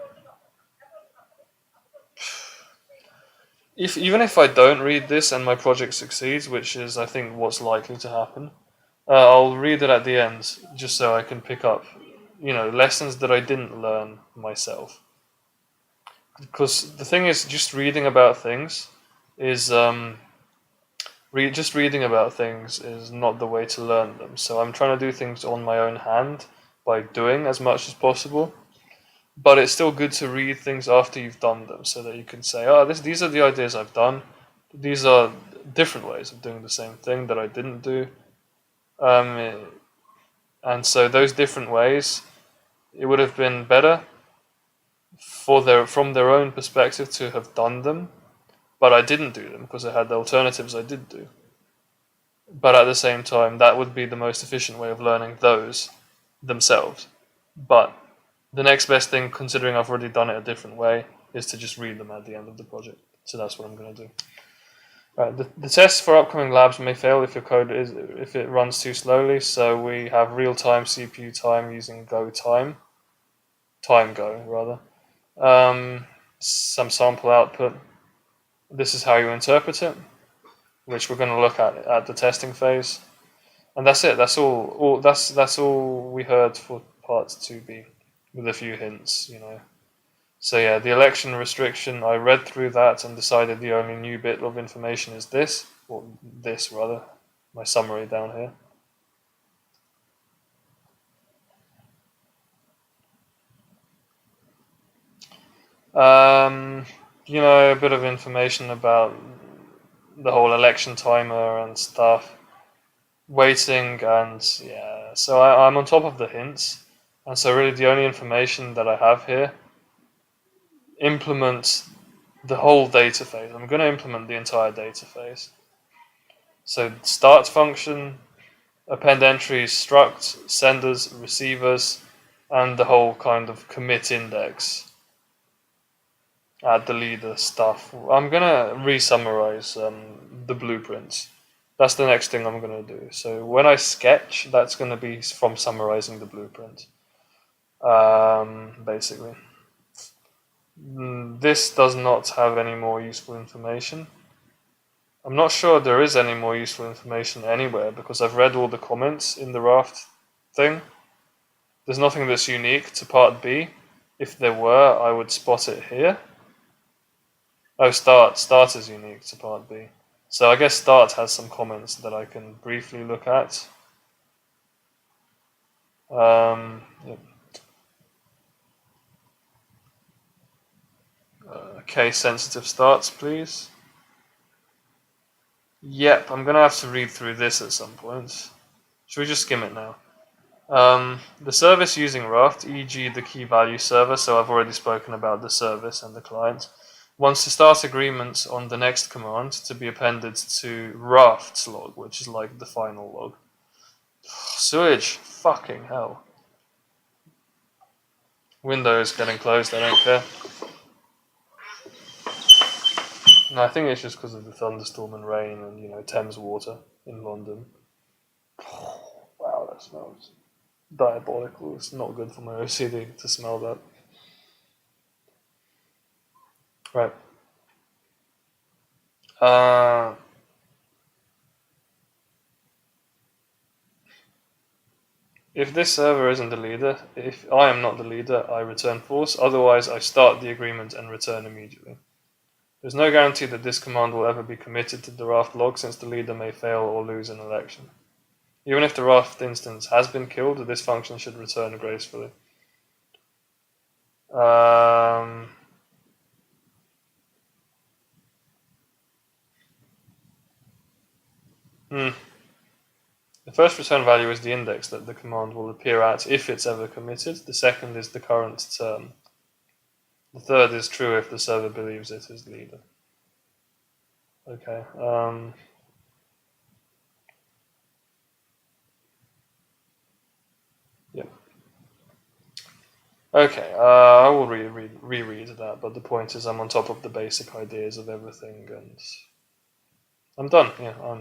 Speaker 1: Even if I don't read this and my project succeeds, which is I think what's likely to happen, I'll read it at the end just so I can pick up, lessons that I didn't learn myself. Because the thing is, just reading about things is just reading about things is not the way to learn them. So I'm trying to do things on my own hand by doing as much as possible. But it's still good to read things after you've done them, so that you can say, these are the ideas I've done. These are different ways of doing the same thing that I didn't do. And so those different ways, it would have been better from their own perspective to have done them, but I didn't do them because I had the alternatives I did do. But at the same time, that would be the most efficient way of learning those themselves. But the next best thing, considering I've already done it a different way, is to just read them at the end of the project. So that's what I'm going to do. The tests for upcoming labs may fail if if it runs too slowly. So we have real-time CPU time using Go time Go rather. Some sample output. This is how you interpret it, which we're going to look at the testing phase. And that's it. That's all. That's all we heard for part 2B. With a few hints, So yeah, the election restriction, I read through that and decided the only new bit of information is this, or this rather, my summary down here. You know, a bit of information about the whole election timer and stuff, waiting, and yeah, so I'm on top of the hints, and so really the only information that I have here implements the whole data phase. I'm going to implement the entire data phase. So start function, append entries, struct, senders, receivers, and the whole kind of commit index, add the leader stuff. I'm going to re-summarize the blueprints. That's the next thing I'm going to do. So when I sketch, that's going to be from summarizing the blueprint, basically. This does not have any more useful information. I'm not sure there is any more useful information anywhere because I've read all the comments in the Raft thing. There's nothing that's unique to part B. If there were, I would spot it here. Oh, start is unique to part B. So I guess start has some comments that I can briefly look at. Yep. Case sensitive starts, please. Yep, I'm gonna have to read through this at some point. Should we just skim it now? The service using Raft, e.g. the key value server, so I've already spoken about the service and the client, wants to start agreements on the next command to be appended to Raft's log, which is like the final log. Sewage, fucking hell. Window is getting closed, I don't care. No, I think it's just because of the thunderstorm and rain and, you know, Thames water in London. Wow, that smells diabolical. It's not good for my OCD to smell that. Right. If this server isn't the leader, if I am not the leader, I return false. Otherwise, I start the agreement and return immediately. There's no guarantee that this command will ever be committed to the Raft log since the leader may fail or lose an election. Even if the Raft instance has been killed, this function should return gracefully. The first return value is the index that the command will appear at if it's ever committed. The second is the current term. The third is true if the server believes it is leader. Okay. Yeah. Okay, I will reread that, but the point is I'm on top of the basic ideas of everything, and I'm done. Yeah,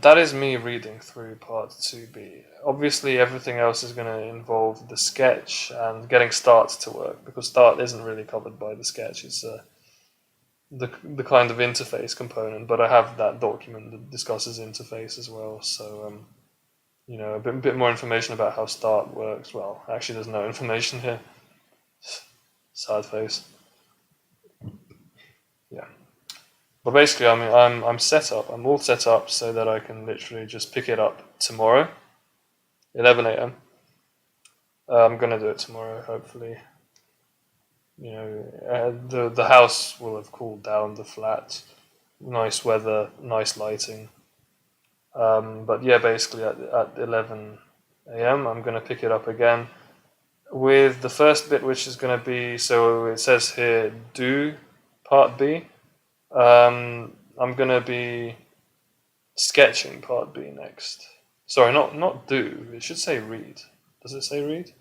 Speaker 1: that is me reading through part 2B. Obviously, everything else is going to involve the sketch and getting start to work, because start isn't really covered by the sketch. It's the kind of interface component, but I have that document that discusses interface as well, so you know, a bit more information about how start works. Well, actually, there's no information here. Sad face. Yeah. But basically, I mean, I'm set up. I'm all set up so that I can literally just pick it up tomorrow, 11 a.m. I'm gonna do it tomorrow, hopefully. You know, the house will have cooled down. The flat, nice weather, nice lighting. But yeah, basically at 11 a.m. I'm gonna pick it up again with the first bit, which is gonna be, so it says here do part B. I'm gonna be sketching part B next. Sorry, not do. It should say read. Does it say read?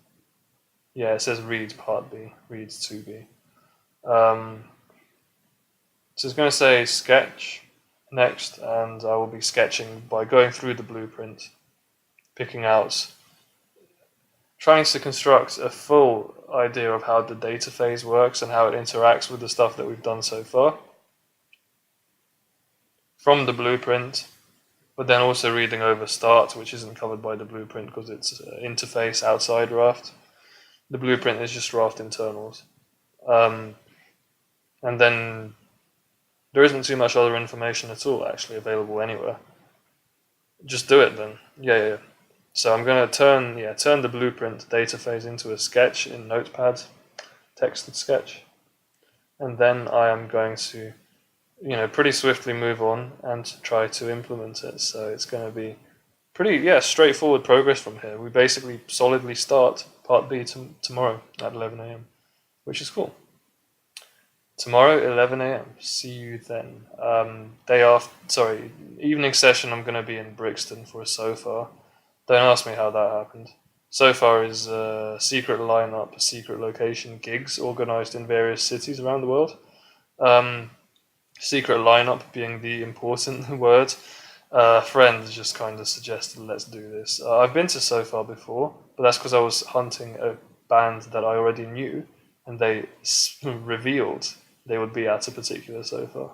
Speaker 1: Yeah, it says read part B. Read 2B. So it's going to say sketch next, and I will be sketching by going through the blueprint, picking out, trying to construct a full idea of how the data phase works and how it interacts with the stuff that we've done so far from the blueprint, but then also reading over start, which isn't covered by the blueprint because it's interface outside Raft. The blueprint is just Raft internals. And then there isn't too much other information at all actually available anywhere. Just do it then. Yeah. So I'm going to turn the blueprint data phase into a sketch in Notepad. texted sketch. And then I am going to, pretty swiftly move on and try to implement it. So it's going to be pretty, straightforward progress from here. We basically solidly start part B tomorrow at 11 a.m., which is cool. Tomorrow, 11 a.m. See you then. Evening session, I'm going to be in Brixton for a SOFA. Don't ask me how that happened. SOFA is a secret lineup, secret location gigs organized in various cities around the world. Secret lineup being the important word. Friends just kind of suggested, let's do this. I've been to SOFA before, but that's because I was hunting a band that I already knew, and they revealed they would be at a particular SOFA.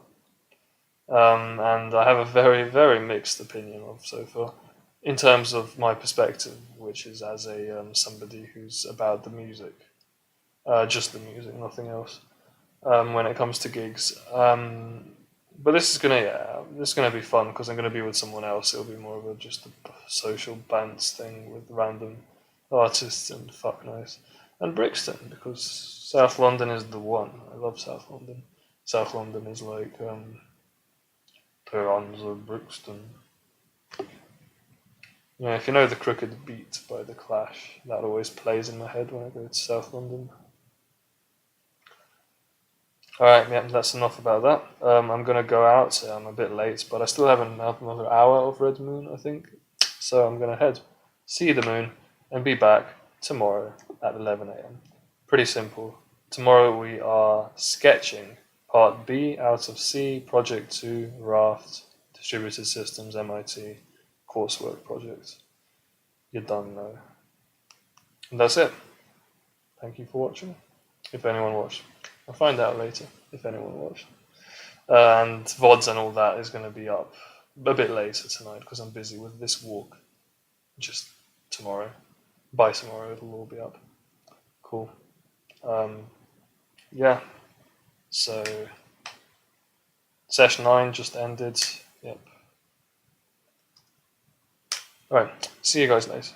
Speaker 1: And I have a very, very mixed opinion of SOFA in terms of my perspective, which is as a somebody who's about the music, just the music, nothing else. When it comes to gigs, but this is gonna be fun because I'm gonna be with someone else. It'll be more of just a social bands thing with random artists and fuck knows. And Brixton, because South London is the one. I love South London. South London is like Peronza, Brixton. Yeah, if you know the Crooked Beat by The Clash, that always plays in my head when I go to South London. Alright, yeah, that's enough about that. I'm going to go out, I'm a bit late, but I still have another hour of Red Moon, I think. So I'm going to head, see the moon, and be back tomorrow at 11 a.m. Pretty simple. Tomorrow we are sketching part B out of C, project 2, Raft, distributed systems, MIT, coursework project. You're done now. And that's it. Thank you for watching, if anyone watched. I'll find out later if anyone watched. And VODs and all that is going to be up a bit later tonight because I'm busy with this walk. Just tomorrow. By tomorrow it'll all be up. Cool. Yeah. So, Sesh 9 just ended. Yep. Alright, see you guys later.